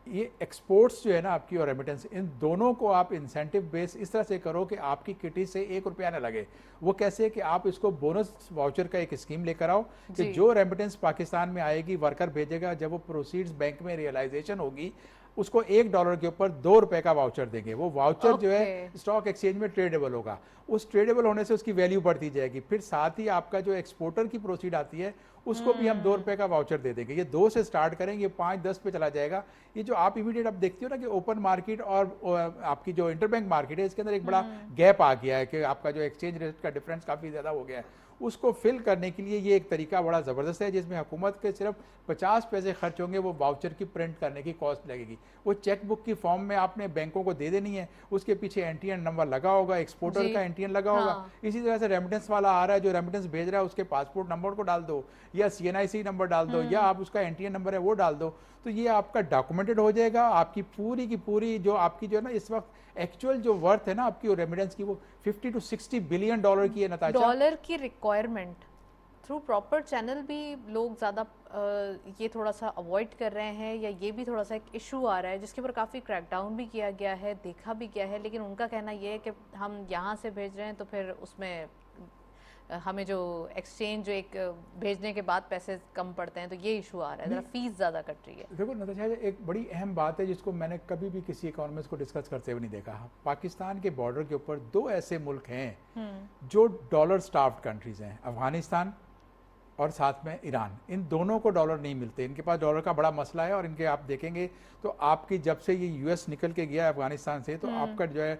ये एक्सपोर्ट्स जो है ना आपकी और रेमिटेंस, इन दोनों को आप इंसेंटिव बेस इस तरह से करो कि आपकी किटी से 1 रुपया ना लगे। वो कैसे कि आप इसको बोनस वाउचर का एक स्कीम लेकर आओ कि जो रेमिटेंस पाकिस्तान में आएगी, वर्कर भेजेगा, जब वो प्रोसीड्स बैंक में रियलाइजेशन होगी उसको $1 के ऊपर $2 का वाउचर देंगे। वो वाउचर जो है स्टॉक एक्सचेंज में ट्रेडेबल होगा। उस ट्रेडेबल होने से उसकी वैल्यू बढ़ती जाएगी। फिर साथ ही आपका जो एक्सपोर्टर की प्रोसीड आती है उसको भी हम $2 का वाउचर दे देंगे। ये 2 से स्टार्ट करेंगे, 5-10 पे चला जाएगा। ये जो आप इमीडिएट आप देखते हो ना कि ओपन मार्केट और आपकी जो इंटरबैंक मार्केट है इसके अंदर एक बड़ा गैप आ गया है कि आपका जो एक्सचेंज रेट का डिफरेंस काफ़ी ज़्यादा हो गया है। उसको फिल करने के लिए ये एक तरीका बड़ा ज़बरदस्त है जिसमें हुकूमत के सिर्फ 50 पैसे खर्च होंगे, वो वाउचर की प्रिंट करने की कॉस्ट लगेगी। वो चेक बुक की फॉर्म में आपने बैंकों को दे देनी है, उसके पीछे NTN नंबर लगा होगा, एक्सपोर्टर का NTN लगा होगा। इसी तरह से रेमिटेंस वाला आ रहा है, जो रेमिटेंस भेज रहा है उसके पासपोर्ट नंबर को डाल दो या CNIC नंबर डाल दो या आप उसका NTN नंबर है वो डाल दो। तो ये आपका डॉक्यूमेंटेड हो जाएगा। आपकी पूरी की पूरी जो आपकी जो है ना इस वक्त एक्चुअल जो वर्थ है ना आपकी रेमिटेंस की वो $50 to $60 बिलियन की है। नताशा, डॉलर की रिक्वायरमेंट थ्रू प्रॉपर चैनल भी लोग ज़्यादा ये थोड़ा सा अवॉइड कर रहे हैं, या ये भी थोड़ा सा एक इशू आ रहा है जिसके ऊपर काफ़ी क्रैकडाउन भी किया गया है, देखा भी गया है, लेकिन उनका कहना ये है कि हम यहाँ से भेज रहे हैं तो फिर उसमें हमें जो एक्सचेंज जो एक भेजने के बाद पैसे कम पड़ते हैं, तो ये इशू आ रहा है, ज़रा फीस ज़्यादा कट रही है। देखो नताशा, एक बड़ी अहम बात है जिसको मैंने कभी भी किसी इकोनॉमिस्ट को डिस्कस करते हुए नहीं देखा। पाकिस्तान के बॉर्डर के ऊपर 2 ऐसे मुल्क हैं जो डॉलर स्टाफ्ड कंट्रीज हैं, अफगानिस्तान और साथ में ईरान। इन दोनों को डॉलर नहीं मिलते, इनके पास डॉलर का बड़ा मसला है। और इनके आप देखेंगे तो आपकी जब से ये US निकल के गया अफगानिस्तान से, तो आपका जो है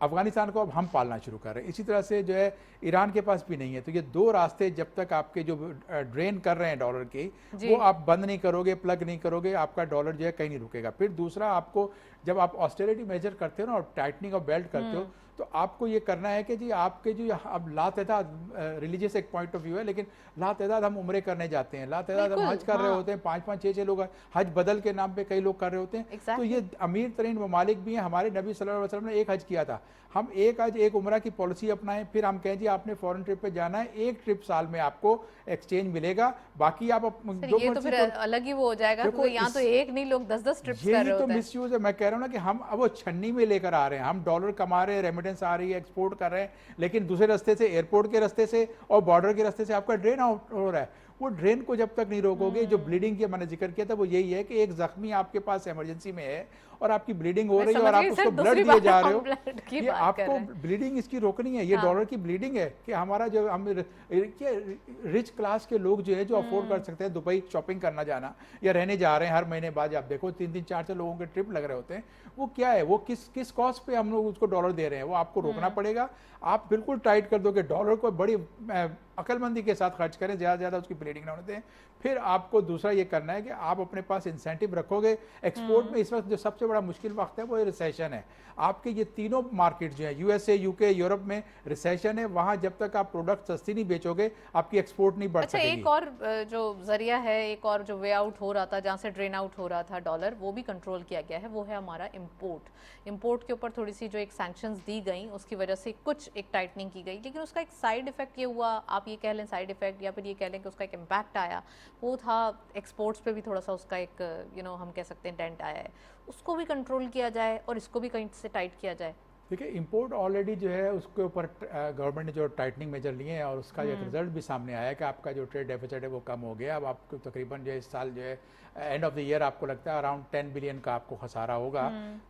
अफगानिस्तान को अब हम पालना शुरू कर रहे हैं। इसी तरह से जो है ईरान के पास भी नहीं है। तो ये 2 रास्ते जब तक आपके जो ड्रेन कर रहे हैं डॉलर की, वो आप बंद नहीं करोगे, प्लग नहीं करोगे, आपका डॉलर जो है कहीं नहीं रुकेगा। फिर दूसरा, आपको जब आप ऑस्टेरिटी मेजर करते हो ना और टाइटनिंग ऑफ बेल्ट करते हो, तो आपको ये करना है कि जी आपके जो अब लातदाद रिलीजियस एक पॉइंट ऑफ व्यू है, लेकिन लातदाद हम उम्रे करने जाते हैं, लातदाद हम हज कर रहे होते हैं, 5-5, 6-6 लोग हज बदल के नाम पे कई लोग कर रहे होते हैं। तो ये अमीर तरीन ममालिक भी हैं। हमारे नबी सल्लल्लाहु अलैहि वसल्लम ने एक हज किया था। हम एक हज एक उम्रा की पॉलिसी अपनाएं, फिर हम कहें जी आपने फॉरेन ट्रिप पे जाना है, एक ट्रिप साल में आपको एक्सचेंज मिलेगा, बाकी आप जो ये तो फिर अलग ही वो हो जाएगा। तो यहाँ तो एक नहीं, लोग 10-10 ट्रिप्स कर रहे होते हैं। तो मिसयूज है। मैं कह रहा हूँ ना कि हम अब वो छन्नी में लेकर आ रहे हैं। हम डॉलर कमा रहे हैं, रेमिटेंस आ रही है, एक्सपोर्ट कर रहे हैं, लेकिन दूसरे रास्ते से, एयरपोर्ट के रास्ते से और बॉर्डर के रास्ते से आपका ड्रेन आउट हो रहा है। वो ड्रेन को जब तक नहीं रोकोगे, जो ब्लीडिंग की मैंने जिक्र किया था वो यही है कि एक जख्मी आपके पास इमरजेंसी में है और आपकी ब्लीडिंग हो रही है और आप उसको ब्लड दिए जा रहे हो, ये आपको ब्लीडिंग इसकी रोकनी है। ये डॉलर की ब्लीडिंग है कि हमारा जो हम रिच क्लास के लोग जो है जो अफोर्ड कर सकते हैं दुबई शॉपिंग करना जाना या रहने जा रहे हैं, हर महीने बाद आप देखो 3-3, 4-4 लोगों के ट्रिप लग रहे होते हैं, वो क्या है, वो किस कॉस्ट पे हम लोग उसको डॉलर दे रहे हैं, वो आपको रोकना पड़ेगा। आप बिल्कुल टाइट कर दो कि डॉलर को बड़ी अक्लमंदी के साथ खर्च करें, ज़्यादा ज़्यादा उसकी ब्लीडिंग ना होने दें। फिर आपको दूसरा ये करना है कि आप अपने पास इंसेंटिव रखोगे। एक्सपोर्ट में इस वक्त जो सबसे बड़ा मुश्किल वक्त है वो रिसेशन है। आपके ये तीनों मार्केट जो है USA, UK, यूरोप में रिसेशन है। वहाँ जब तक आप प्रोडक्ट सस्ती नहीं बेचोगे आपकी एक्सपोर्ट नहीं बढ़ सकेगी। एक और जो जरिया है, एक और जो वे आउट हो रहा था, जहाँ से ड्रेन आउट हो रहा था डॉलर, वो भी कंट्रोल किया गया है। वो है हमारा इम्पोर्ट के ऊपर थोड़ी सी जो एक सैंक्शंस दी गई उसकी वजह से कुछ एक टाइटनिंग की गई, लेकिन उसका एक साइड इफेक्ट ये हुआ, आप ये कह लें साइड इफेक्ट या फिर ये कह लें कि उसका एक इम्पैक्ट आया, वो था एक्सपोर्ट्स पे भी थोड़ा सा उसका एक हम कह सकते हैं डेंट आया है। उसको भी कंट्रोल किया जाए और इसको भी कहीं से टाइट किया जाए। देखिए, इंपोर्ट ऑलरेडी जो है उसके ऊपर गवर्नमेंट ने जो टाइटनिंग मेजर लिए हैं और उसका एक रिजल्ट भी सामने आया है कि आपका जो ट्रेड डेफिसिट है वो कम हो गया। अब आपको तकरीबन जो है इस साल जो है एंड ऑफ द ईयर आपको लगता है अराउंड 10 बिलियन का आपको खसारा होगा।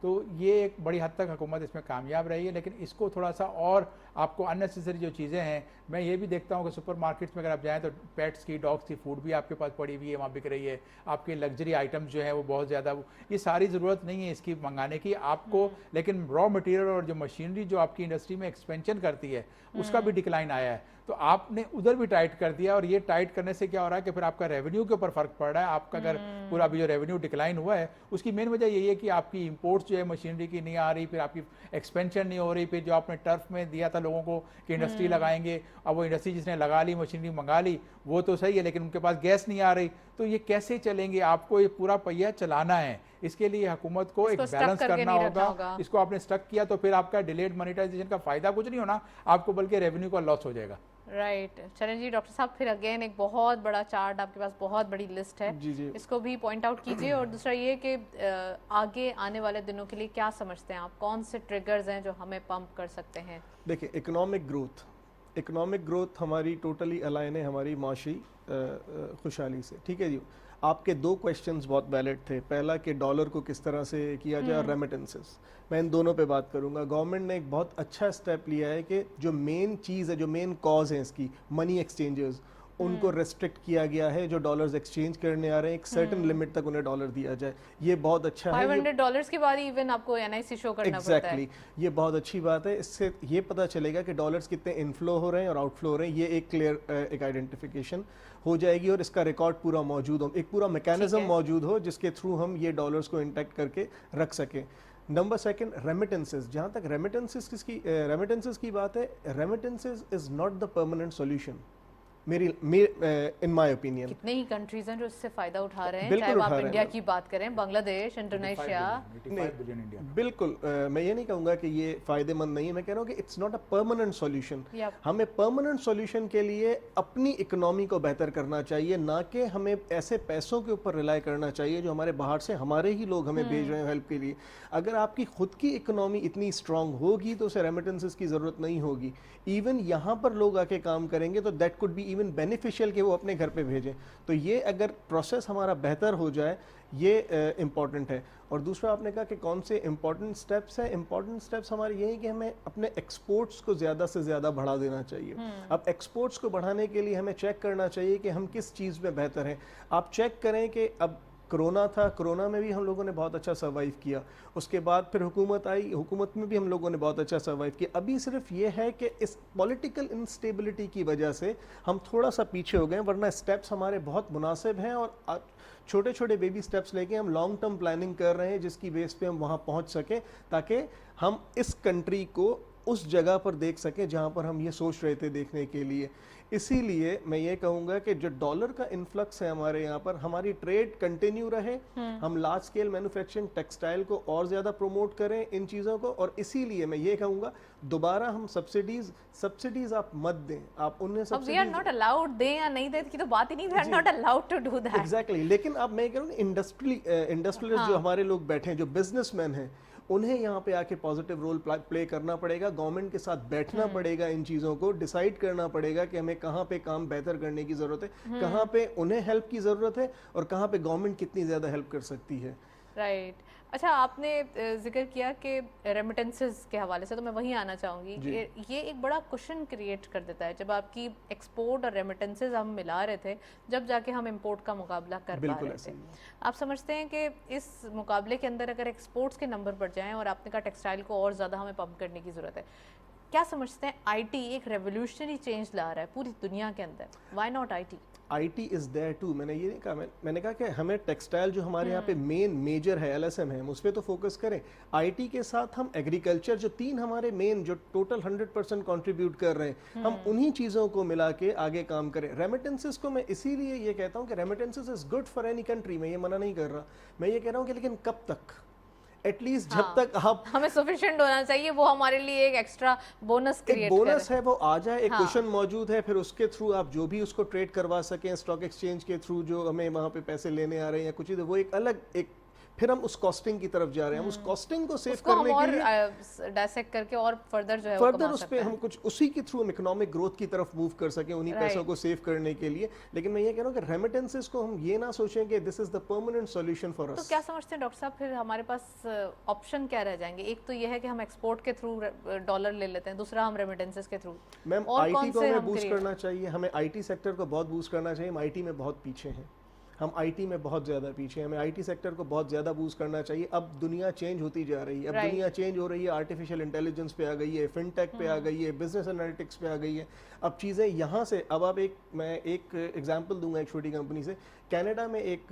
तो ये एक बड़ी हद तक हुकूमत इसमें कामयाब रही है, लेकिन इसको थोड़ा सा और आपको अननेसेसरी जो चीज़ें हैं, मैं ये भी देखता हूँ कि सुपर मार्केट्स में अगर आप जाएँ तो पेट्स की, डॉग्स की फूड भी आपके पास पड़ी हुई है, वहाँ बिक रही है। आपके लग्जरी आइटम्स जो हैं वो बहुत ज़्यादा, ये सारी ज़रूरत नहीं है इसकी मंगाने की आपको, लेकिन रॉ मटेरियल और जो मशीनरी जो आपकी इंडस्ट्री में एक्सपेंशन करती है उसका भी डिक्लाइन आया है। तो आपने उधर भी टाइट कर दिया, और ये टाइट करने से क्या हो रहा है कि फिर आपका रेवेन्यू के ऊपर फर्क पड़ रहा है। आपका अगर पूरा अभी जो रेवेन्यू डिक्लाइन हुआ है उसकी मेन वजह यही है कि आपकी इंपोर्ट्स जो है मशीनरी की नहीं आ रही, फिर आपकी एक्सपेंशन नहीं हो रही, फिर जो आपने टर्फ में दिया था लोगों को कि इंडस्ट्री लगाएंगे, अब वो इंडस्ट्री जिसने लगा ली, मशीनरी मंगा ली, वो तो सही है, लेकिन उनके पास गैस नहीं आ रही, तो ये कैसे चलेंगे? आपको ये पूरा पहिया चलाना है, इसके लिए हुकूमत को एक बैलेंस करना होगा। इसको आपने स्टक किया तो फिर आपका डिलेड मोनेटाइजेशन का फायदा कुछ नहीं होना आपको, बल्कि रेवेन्यू का लॉस हो जाएगा। राइट चरण जी, डॉक्टर साहब फिर अगेन एक बहुत बड़ा चार्ट आपके पास, बहुत बड़ी लिस्ट है, जी। इसको भी पॉइंट आउट कीजिए। और दूसरा ये कि आगे आने वाले दिनों के लिए क्या समझते हैं आप, कौन से ट्रिगर्स हैं जो हमें पंप कर सकते हैं? देखिए, इकोनॉमिक ग्रोथ हमारी टोटली अलाइन है हमारी माशी खुशहाली से, ठीक है जी। आपके दो क्वेश्चंस बहुत वैलिड थे, पहला कि डॉलर को किस तरह से किया जाए और रेमिटेंसेस, मैं इन दोनों पे बात करूंगा। गवर्नमेंट ने एक बहुत अच्छा स्टेप लिया है कि जो मेन चीज़ है, जो मेन कॉज है इसकी, मनी एक्सचेंजर्स, उनको रेस्ट्रिक्ट किया गया है। जो डॉलर्स एक्सचेंज करने आ रहे हैं एक सर्टेन लिमिट तक उन्हें डॉलर दिया जाए, ये बहुत अच्छा है। $500 के बाद इवन आपको NIC शो करना पड़ता है। ये बहुत अच्छी बात है। इससे ये पता चलेगा कि डॉलर्स कितने इनफ्लो हो रहे हैं और आउटफ्लो हो रहे हैं, ये एक क्लियर एक आइडेंटिफिकेशन हो जाएगी और इसका रिकॉर्ड पूरा मौजूद हो, एक पूरा मैकेनिज्म मौजूद हो जिसके थ्रू हम ये डॉलर्स को इंटैक्ट करके रख सकें। Number second, remittances. जहाँ तक रेमिटेंसेस की बात है, remittances is not the permanent solution in my opinion. कितने ही कंट्रीज हैं जो इससे फायदा उठा रहे हैं, चाहे आप इंडिया की बात करें, बांग्लादेश, इंडोनेशिया। बिल्कुल, मैं ये नहीं कहूँगा कि ये फायदेमंद नहीं है, मैं कह रहा हूँ कि it's not a permanent solution. हमें परमानेंट सॉल्यूशन के लिए अपनी इकोनॉमी को बेहतर करना चाहिए, ना कि हमें ऐसे पैसों के ऊपर रिलाई करना चाहिए जो हमारे बाहर से हमारे ही लोग हमें भेज रहे हैं हेल्प के लिए। अगर आपकी खुद की इकोनॉमी इतनी स्ट्रांग होगी तो उसे रेमिटेंसेस की जरूरत नहीं होगी। इवन यहाँ पर लोग आके काम करेंगे तो that could be even beneficial कि वो अपने घर पे भेजें। तो ये अगर प्रोसेस हमारा बेहतर हो जाए, ये इम्पॉर्टेंट है। और दूसरा आपने कहा कि कौन से इम्पॉर्टेंट स्टेप्स हैं, इम्पॉर्टेंट स्टेप्स हमारे ये हैं कि हमें अपने एक्सपोर्ट्स को ज़्यादा से ज़्यादा बढ़ा देना चाहिए। अब एक्सपोर्ट्स को बढ़ाने के लिए हमें चेक करना चाहिए कि हम किस चीज़ में बेहतर हैं। आप चेक करें कि अब कोरोना था, कोरोना में भी हम लोगों ने बहुत अच्छा सर्वाइव किया, उसके बाद फिर हुकूमत आई, हुकूमत में भी हम लोगों ने बहुत अच्छा सर्वाइव किया। अभी सिर्फ ये है कि इस पॉलिटिकल इंस्टेबिलिटी की वजह से हम थोड़ा सा पीछे हो गए, वरना स्टेप्स हमारे बहुत मुनासिब हैं और छोटे छोटे बेबी स्टेप्स लेके हम लॉन्ग टर्म प्लानिंग कर रहे हैं जिसकी बेस पे हम वहाँ पहुँच सकें, ताकि हम इस कंट्री को उस जगह पर देख सकें जहाँ पर हम ये सोच रहे थे देखने के लिए। इसीलिए मैं ये कहूँगा कि जो डॉलर का इन्फ्लक्स है हमारे यहाँ पर, हमारी ट्रेड कंटिन्यू रहे, हम लार्ज स्केल मैन्युफैक्चरिंग टेक्सटाइल को और ज़्यादा प्रमोट करें इन चीज़ों को। और इसीलिए मैं ये कहूँगा दोबारा हम सब्सिडीज आप मत दें, आप उन्हें वी आर नॉट अलाउड, दें या नहीं दें की तो बात ही नहीं, we are not allowed to do that. Exactly. लेकिन अब मैं कह रहा हूँ इंडस्ट्रियलिस्ट जो हमारे लोग बैठे हैं, जो बिजनेसमैन हैं, उन्हें यहाँ पे आके पॉजिटिव रोल प्ले करना पड़ेगा। गवर्नमेंट के साथ बैठना पड़ेगा, इन चीज़ों को डिसाइड करना पड़ेगा कि हमें कहाँ पे काम बेहतर करने की ज़रूरत है, कहाँ पे उन्हें हेल्प की ज़रूरत है और कहाँ पे गवर्नमेंट कितनी ज़्यादा हेल्प कर सकती है। राइट अच्छा, आपने जिक्र किया कि रेमिटेंसेस के हवाले से, तो मैं वहीं आना चाहूँगी। ये एक बड़ा क्वेश्चन क्रिएट कर देता है। जब आपकी एक्सपोर्ट और रेमिटेंसेस हम मिला रहे थे, जब जाके हम इंपोर्ट का मुकाबला कर पा रहे थे। आप समझते हैं कि इस मुकाबले के अंदर अगर एक्सपोर्ट्स के नंबर बढ़ जाएं, और आपने कहा टेक्सटाइल को और ज़्यादा हमें पंप करने की ज़रूरत है, क्या समझते हैं IT एक रेवोल्यूशनरी चेंज ला रहा है पूरी दुनिया के अंदर? Why not IT is there too. मैंने ये नहीं कहा, मैंने कहा कि हमें टेक्सटाइल जो हमारे यहाँ पे मेजर है, LSM है, हम उस पर तो फोकस करें। IT के साथ हम एग्रीकल्चर, जो तीन हमारे मेन जो टोटल 100% कंट्रीब्यूट कर रहे हैं, हम उन्हीं चीज़ों को मिला के आगे काम करें। रेमिटेंसेस को मैं इसीलिए ये कहता हूँ कि remittances is good for any country, मैं ये मना नहीं कर रहा, मैं ये कह रहा हूँ कि लेकिन कब तक, एटलीस्ट जब तक आप हमें सफिशिएंट होना चाहिए, वो हमारे लिए एक एक्स्ट्रा बोनस क्रिएट करे। बोनस है, वो आ जाए, एक क्वेश्चन मौजूद है, फिर उसके थ्रू आप जो भी उसको ट्रेड करवा सकें, स्टॉक एक्सचेंज के थ्रू जो हमें वहाँ पे पैसे लेने आ रहे हैं या कुछ, वो एक अलग एक, फिर हम उस कॉस्टिंग की तरफ जा रहे हैं, हम उस कॉस्टिंग को सेव करने के लिए डायसेक्ट करके और फर्दर जो है फर्दर उस पे हम कुछ उसी के थ्रू हम इकोनॉमिक ग्रोथ की तरफ मूव कर सकें, उन्हीं पैसों को सेव करने के लिए। लेकिन मैं ये कह रहा हूँ कि रेमिटेंसेस को हम ये ना सोचें कि this is the permanent solution for us. तो क्या समझते हैं डॉक्टर साहब, फिर हमारे पास ऑप्शन क्या रह जाएंगे? एक तो ये है कि हम एक्सपोर्ट के थ्रू डॉलर ले लेते हैं, दूसरा हम रेमिटेंसेस के थ्रू। मैम IT को हमें बूस्ट करना चाहिए, हमें IT सेक्टर को बहुत बूस्ट करना चाहिए। हम IT में बहुत पीछे हैं, हम आईटी में बहुत ज़्यादा पीछे हैं, हमें आईटी सेक्टर को बहुत ज़्यादा बूस्ट करना चाहिए। अब दुनिया चेंज होती जा रही है, अब दुनिया चेंज हो रही है, आर्टिफिशियल इंटेलिजेंस पे आ गई है, फिनटेक पे आ गई है, बिजनेस एनालिटिक्स पे आ गई है। अब चीज़ें यहाँ से, अब आप मैं एक एग्जांपल दूंगा एक छोटी कंपनी से। कनाडा में एक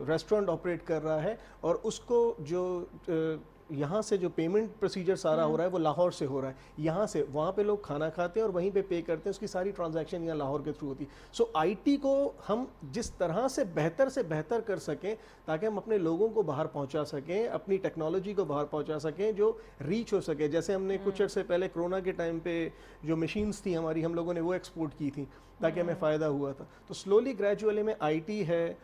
रेस्टोरेंट ऑपरेट कर रहा है और उसको जो यहाँ से जो पेमेंट प्रोसीजर सारा हो रहा है वो लाहौर से हो रहा है। यहाँ से वहाँ पे लोग खाना खाते हैं और वहीं पे पे करते हैं, उसकी सारी ट्रांजैक्शन यहाँ लाहौर के थ्रू होती है। सो आईटी को हम जिस तरह से बेहतर कर सकें ताकि हम अपने लोगों को बाहर पहुँचा सकें, अपनी टेक्नोलॉजी को बाहर पहुँचा सकें जो रीच हो सके। जैसे हमने कुछ अर्से पहले कोरोना के टाइम पे जो मशीन्स थी हमारी, हम लोगों ने वो एक्सपोर्ट की थी ताकि हमें फ़ायदा हुआ था। तो स्लोली ग्रेजुअली में आईटी है,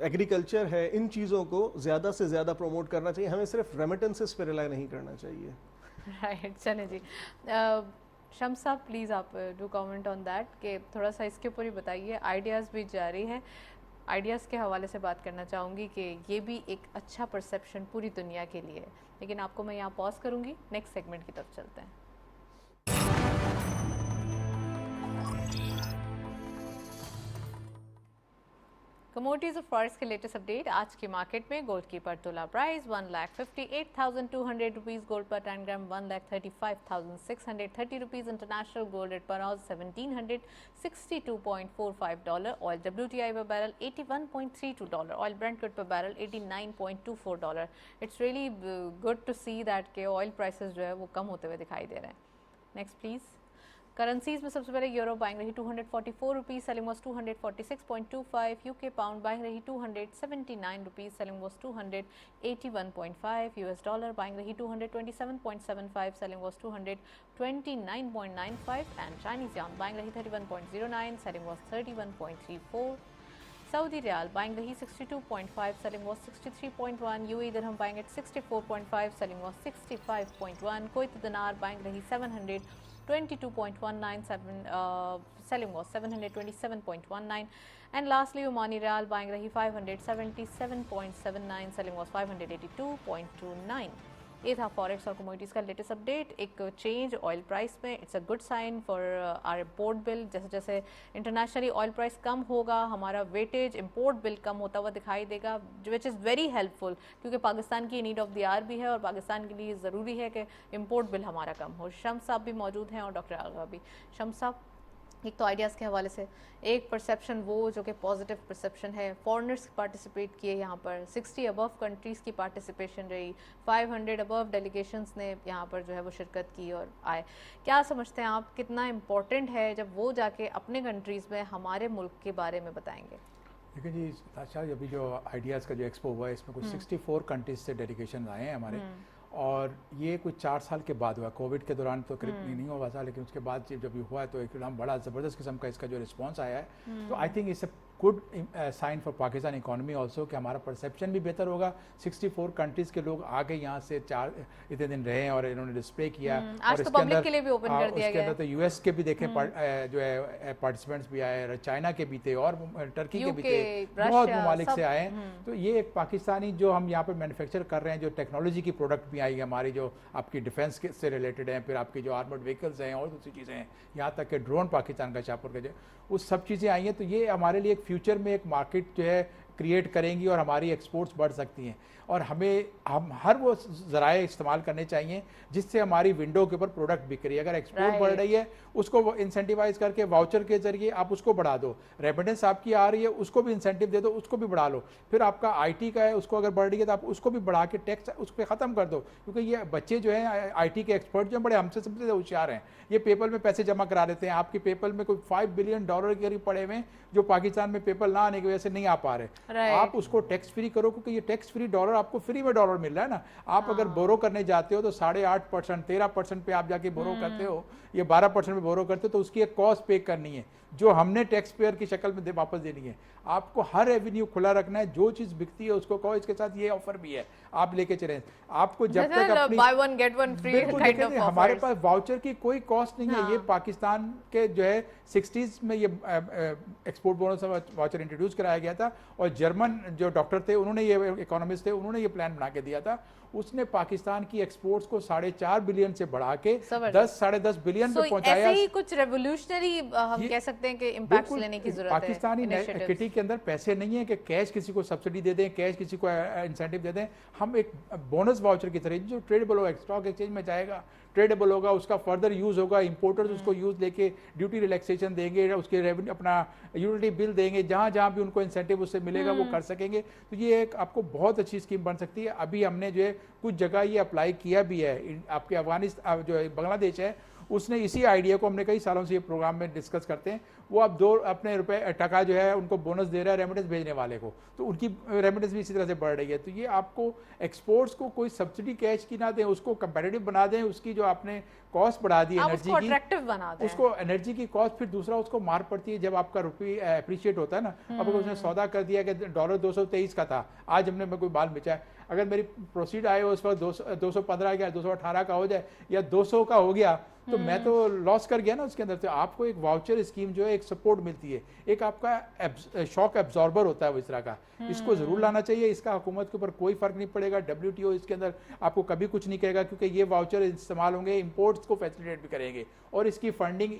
एग्रीकल्चर है, इन चीज़ों को ज़्यादा से ज़्यादा प्रमोट करना चाहिए। हमें सिर्फ रेमिटेंसेस पे रिलाई नहीं करना चाहिए। राइट, चले जी। शम्स साहब प्लीज़ आप डू कमेंट ऑन दैट कि थोड़ा सा इसके ऊपर ही बताइए। आइडियाज़ भी जारी है, आइडियाज़ के हवाले से बात करना चाहूँगी कि ये भी एक अच्छा परसेप्शन पूरी दुनिया के लिए है। लेकिन आपको मैं यहाँ पॉज करूँगी, नेक्स्ट सेगमेंट की तरफ चलते हैं। कमोडिटीज और फॉरेक्स के लेटेस्ट अपडेट। आज की मार्केट में गोल्ड की पर तोला प्राइस 1,58,200 रुपीज़, गोल्ड पर 10 gram 1,35,630 rupees, international gold rate पर हाउस $1,762.45, ऑयल WTI पर बैरल $81.32, ऑयल ब्रेंट क्रूड पर barrel $89.24। It's really good to see that के ऑयल प्राइसेस जो है वो कम होते हुए दिखाई दे रहे हैं। Next please. करेंसीज में सबसे पहले यूरो बाइंग रही 244 rupees, selling was 246.25, UK pound buying रही 279 rupees, selling was 281.5, US dollar buying रही 227.75, selling was 229.95 and Chinese yuan buying रही 31.09, selling was 31.34। Saudi riyal buying रही 62.5, selling was 63.1, UAE dirham buying at 64.5, selling was 65.1, Kuwaiti dinar buying रही 722.197, selling was 727.19, and lastly Omani Riyal buying रही 577.79, selling was 582.29। ये था forex और commodities का latest update. एक change oil price में, it's a good sign for our import bill. जैसे जैसे इंटरनेशनली ऑयल प्राइस कम होगा, हमारा वेटेज इम्पोर्ट बिल कम होता हुआ दिखाई देगा, विच इज़ वेरी हेल्पफुल, क्योंकि पाकिस्तान की नीड ऑफ द आवर भी है और पाकिस्तान के लिए ज़रूरी है कि इम्पोर्ट बिल हमारा कम हो। शम्स साहब भी मौजूद हैं और डॉक्टर आगा भी। शम्स साहब, एक तो आइडियाज़ के हवाले से एक परसेप्शन वो जो कि पॉजिटिव परसेप्शन है, फॉरेनर्स पार्टिसिपेट किए यहाँ पर, 60 अबव कंट्रीज़ की पार्टिसिपेशन रही, 500 अबव डेलीगेशंस ने यहाँ पर जो है वो शिरकत की और आए। क्या समझते हैं आप, कितना इम्पोर्टेंट है जब वो जाके अपने कंट्रीज़ में हमारे मुल्क के बारे में बताएंगे? देखिए जी अच्छा, अभी जो आइडियाज़ का जो एक्सपो हुआ है इसमें कुछ 64 कंट्रीज से डेलीगेशन आए हैं हमारे, और ये कुछ 4 साल के बाद हुआ। कोविड के दौरान तो करीब नहीं हुआ था, लेकिन उसके बाद जब ये हुआ है तो एकदम बड़ा ज़बरदस्त किस्म का इसका जो रिस्पांस आया है। तो I think it's a good sign for Pakistan economy also कि हमारा परसेप्शन भी बेहतर होगा। 64 कंट्रीज़ के लोग आगे यहाँ से इतने दिन रहे हैं और इन्होंने डिस्प्ले किया। आज तो पब्लिक के लिए भी ओपन कर दिया गया है। तो यूएस के भी देखें जो है पार्टिसिपेंट्स भी आए, चाइना के भी थे और टर्की के भी थे, बहुत ममालिक से आए। तो ये एक पाकिस्तानी जो हम यहाँ पर मैन्युफैक्चर कर रहे हैं, जो टेक्नोलॉजी की प्रोडक्ट भी आई है हमारी, जो आपकी डिफेंस से रिलेटेड हैं, फिर आपकी जो आर्मर्ड व्हीकल्स हैं और दूसरी चीज़ें हैं, यहाँ तक कि ड्रोन पाकिस्तान का शाहपुर का जो वो सब चीज़ें आई हैं। तो ये हमारे लिए एक फ्यूचर में एक मार्केट जो है क्रिएट करेंगी और हमारी एक्सपोर्ट्स बढ़ सकती हैं। और हम हर वो ज़राए इस्तेमाल करने चाहिए जिससे हमारी विंडो के ऊपर प्रोडक्ट बिक रही है। अगर एक्सपोर्ट बढ़ रही है उसको इंसेंटिवाइज करके वाउचर के जरिए आप उसको बढ़ा दो, रेमिटेंस आपकी आ रही है उसको भी इंसेंटिव दे दो, उसको भी बढ़ा लो। फिर आपका आईटी का है उसको अगर बढ़ रही है तो आप उसको भी बढ़ा के टैक्स उस पर ख़त्म कर दो, क्योंकि ये बच्चे जो हैं आईटी के एक्सपर्ट जो हैं बड़े हमसे सबसे होशियार हैं, ये पेपल में पैसे जमा करा देते हैं। आपके पेपल में कोई $5 बिलियन के करीब पड़े हुए हैं जो पाकिस्तान में पेपल ना आने की वजह से नहीं आ पा रहे। आप उसको टैक्स फ्री करो, क्योंकि ये टैक्स फ्री डॉलर आपको फ्री में डॉलर मिल रहा है ना। आप अगर बोरो करने जाते हो तो 8.5% 13% पे आप जाके बोरो करते हो, ये 12% पे बोरो करते हो, तो उसकी एक कॉस्ट पे करनी है जो हमने टैक्स पेयर की शक्ल में वापस देनी है। आपको हर रेवेन्यू खुला रखना है, जो चीज बिकती है उसको कहो इसके साथ ये ऑफर भी है, आप लेके चलें। आपको जब तक अपनी by one get one free kind of हमारे पास वाउचर की कोई कॉस्ट नहीं है। ये पाकिस्तान के जो है 60s में ये एक्सपोर्ट बोनस वाउचर इंट्रोड्यूस कराया गया था, और जर्मन जो डॉक्टर थे, उन्होंने ये इकोनॉमिस्ट थे, उन्होंने ये प्लान बना के दिया था। उसने पाकिस्तान की एक्सपोर्ट्स को 4.5 बिलियन से बढ़ा के 10-10.5 बिलियन पे पहुंचाया। ऐसे ही कुछ रेवोल्यूशनरी हम कह सकते हैं कि इम्पैक्ट लेने की जरूरत है। पाकिस्तानी किटी के अंदर पैसे नहीं है कि कैश किसी को सब्सिडी दे दें, कैश किसी को इंसेंटिव दे दें। हम एक बोनस वाउचर की तरह जो ट्रेडेबल होगा, स्टॉक एक्सचेंज में जाएगा, ट्रेडेबल होगा, उसका फर्दर यूज होगा, इंपोर्टर्स उसको यूज लेके ड्यूटी रिलैक्सेशन देंगे, उसके रेवेन्यू अपना यूटिलिटी बिल देंगे, जहां जहां भी उनको इंसेंटिव उससे मिलेगा वो कर सकेंगे। तो ये एक आपको बहुत अच्छी स्कीम बन सकती है। अभी हमने जो है कुछ जगह ये अप्लाई किया भी है। आपके अफगानिस्तान जो बांग्लादेश है, उसने इसी आइडिया को, हमने कई सालों से ये प्रोग्राम में डिस्कस करते हैं, वो अब 2 अपने रुपए टका जो है उनको बोनस दे रहा है रेमिटेंस भेजने वाले को, तो उनकी रेमिटेंस भी इसी तरह से बढ़ रही है। तो ये आपको एक्सपोर्ट्स को कोई सब्सिडी कैश की ना दें, उसको कंपेटिटिव बना दें, उसकी जो आपने कॉस्ट बढ़ा दी एनर्जी की, अट्रैक्टिव बना दें, उसको एनर्जी की कॉस्ट, फिर दूसरा उसको मार पड़ती है जब आपका रुपये अप्रिशिएट होता है ना। अब अगर उसने सौदा कर दिया कि डॉलर 223 का था, आज हमने कोई माल बेचा है, अगर मेरी प्रोसीड आए उस वक्त 215 का 218 का हो जाए या 200 का हो गया, तो मैं तो लॉस कर गया ना उसके अंदर। तो आपको एक वाउचर स्कीम जो है, एक सपोर्ट मिलती है, एक आपका शॉक एब्जॉर्बर होता है वो इस तरह का, इसको जरूर लाना चाहिए। इसका हुकूमत के ऊपर कोई फर्क नहीं पड़ेगा, WTO इसके अंदर आपको कभी कुछ नहीं कहेगा, क्योंकि ये वाउचर इस्तेमाल होंगे, इंपोर्ट्स को फैसिलिटेट भी करेंगे, और इसकी फंडिंग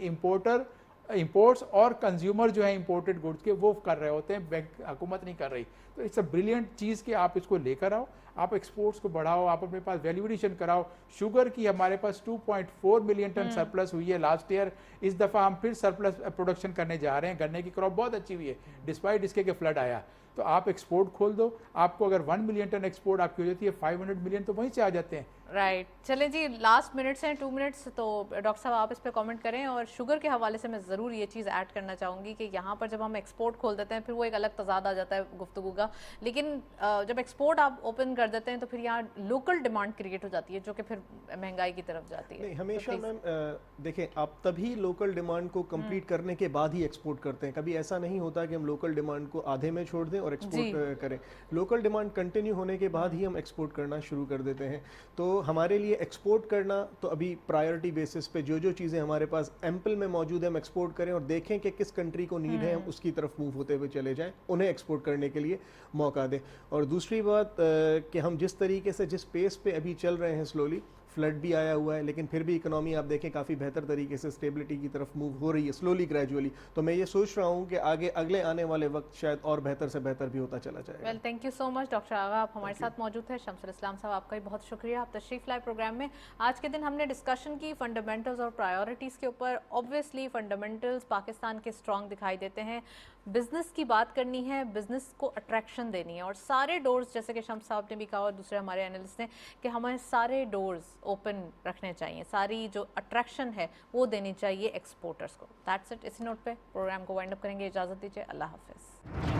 इंपोर्ट्स और कंज्यूमर जो है इंपोर्टेड गुड्स के, वो कर रहे होते हैं, बैंक हुकूमत नहीं कर रही। तो इट्स अ ब्रिलियंट चीज़ कि आप इसको लेकर आओ, आप एक्सपोर्ट्स को बढ़ाओ, आप अपने पास वैल्यू एडिशन कराओ। शुगर की हमारे पास 2.4 मिलियन टन सरप्लस हुई है लास्ट ईयर। इस दफ़ा हम फिर सरप्लस प्रोडक्शन करने जा रहे हैं। गन्ने की क्रॉप बहुत अच्छी हुई है डिस्पाइट इसके कि फ्लड आया। तो आप एक्सपोर्ट खोल दो, आपको अगर 1 मिलियन टन एक्सपोर्ट आपकी हो जाती है, 500 मिलियन तो वहीं से आ जाते हैं। राइट चलें जी, लास्ट मिनट्स हैं 2 मिनट्स, तो डॉक्टर साहब आप इस पे कमेंट करें। और शुगर के हवाले से मैं ज़रूर ये चीज़ ऐड करना चाहूँगी कि यहाँ पर जब हम एक्सपोर्ट खोल देते हैं, फिर वो एक अलग तजाद आ जाता है गुफ्तगू का, लेकिन जब एक्सपोर्ट आप ओपन कर देते हैं तो फिर यहाँ लोकल डिमांड क्रिएट हो जाती है, जो कि फिर महंगाई की तरफ जाती है। नहीं, हमेशा मैम देखें, आप तभी लोकल डिमांड को कंप्लीट करने के बाद ही एक्सपोर्ट करते हैं। कभी ऐसा नहीं होता कि हम लोकल डिमांड को आधे में छोड़ दें और एक्सपोर्ट करें। लोकल डिमांड कंटिन्यू होने के बाद ही हम एक्सपोर्ट करना शुरू कर देते हैं। तो हमारे लिए एक्सपोर्ट करना तो अभी प्रायोरिटी बेसिस पे जो चीज़ें हमारे पास एम्पल में मौजूद है, हम एक्सपोर्ट करें और देखें कि किस कंट्री को नीड है, हम उसकी तरफ मूव होते हुए चले जाएं, उन्हें एक्सपोर्ट करने के लिए मौका दें। और दूसरी बात कि हम जिस तरीके से, जिस पेस पे अभी चल रहे हैं, स्लोली फ्लड भी आया हुआ है, लेकिन फिर भी इकोनॉमी आप देखें काफ़ी बेहतर तरीके से स्टेबिलिटी की तरफ मूव हो रही है, स्लोली ग्रेजुअली। तो मैं ये सोच रहा हूँ कि आगे अगले आने वाले वक्त शायद और बेहतर से बेहतर भी होता चला जाएगा। Well, thank you so much doctor Agha, आप हमारे साथ मौजूद थे। शमसुल इस्लाम साहब, आपका भी बहुत शुक्रिया, आप तशरीफ लाए प्रोग्राम में। आज के दिन हमने डिस्कशन की फंडामेंटल्स और प्रायोरिटीज़ के ऊपर। ऑब्वियसली फंडामेंटल्स पाकिस्तान के स्ट्रॉन्ग दिखाई देते हैं, बिजनेस की बात करनी है, बिजनेस को अट्रैक्शन देनी है, और सारे डोर्स, जैसे कि शम्स साहब ने भी कहा और दूसरे हमारे एनालिस्ट ने, कि हमें सारे डोर्स ओपन रखने चाहिए, सारी जो अट्रैक्शन है वो देनी चाहिए एक्सपोर्टर्स को। That's it. इसी नोट पे प्रोग्राम को वाइंड अप करेंगे। इजाज़त दीजिए, अल्लाह हाफिज़।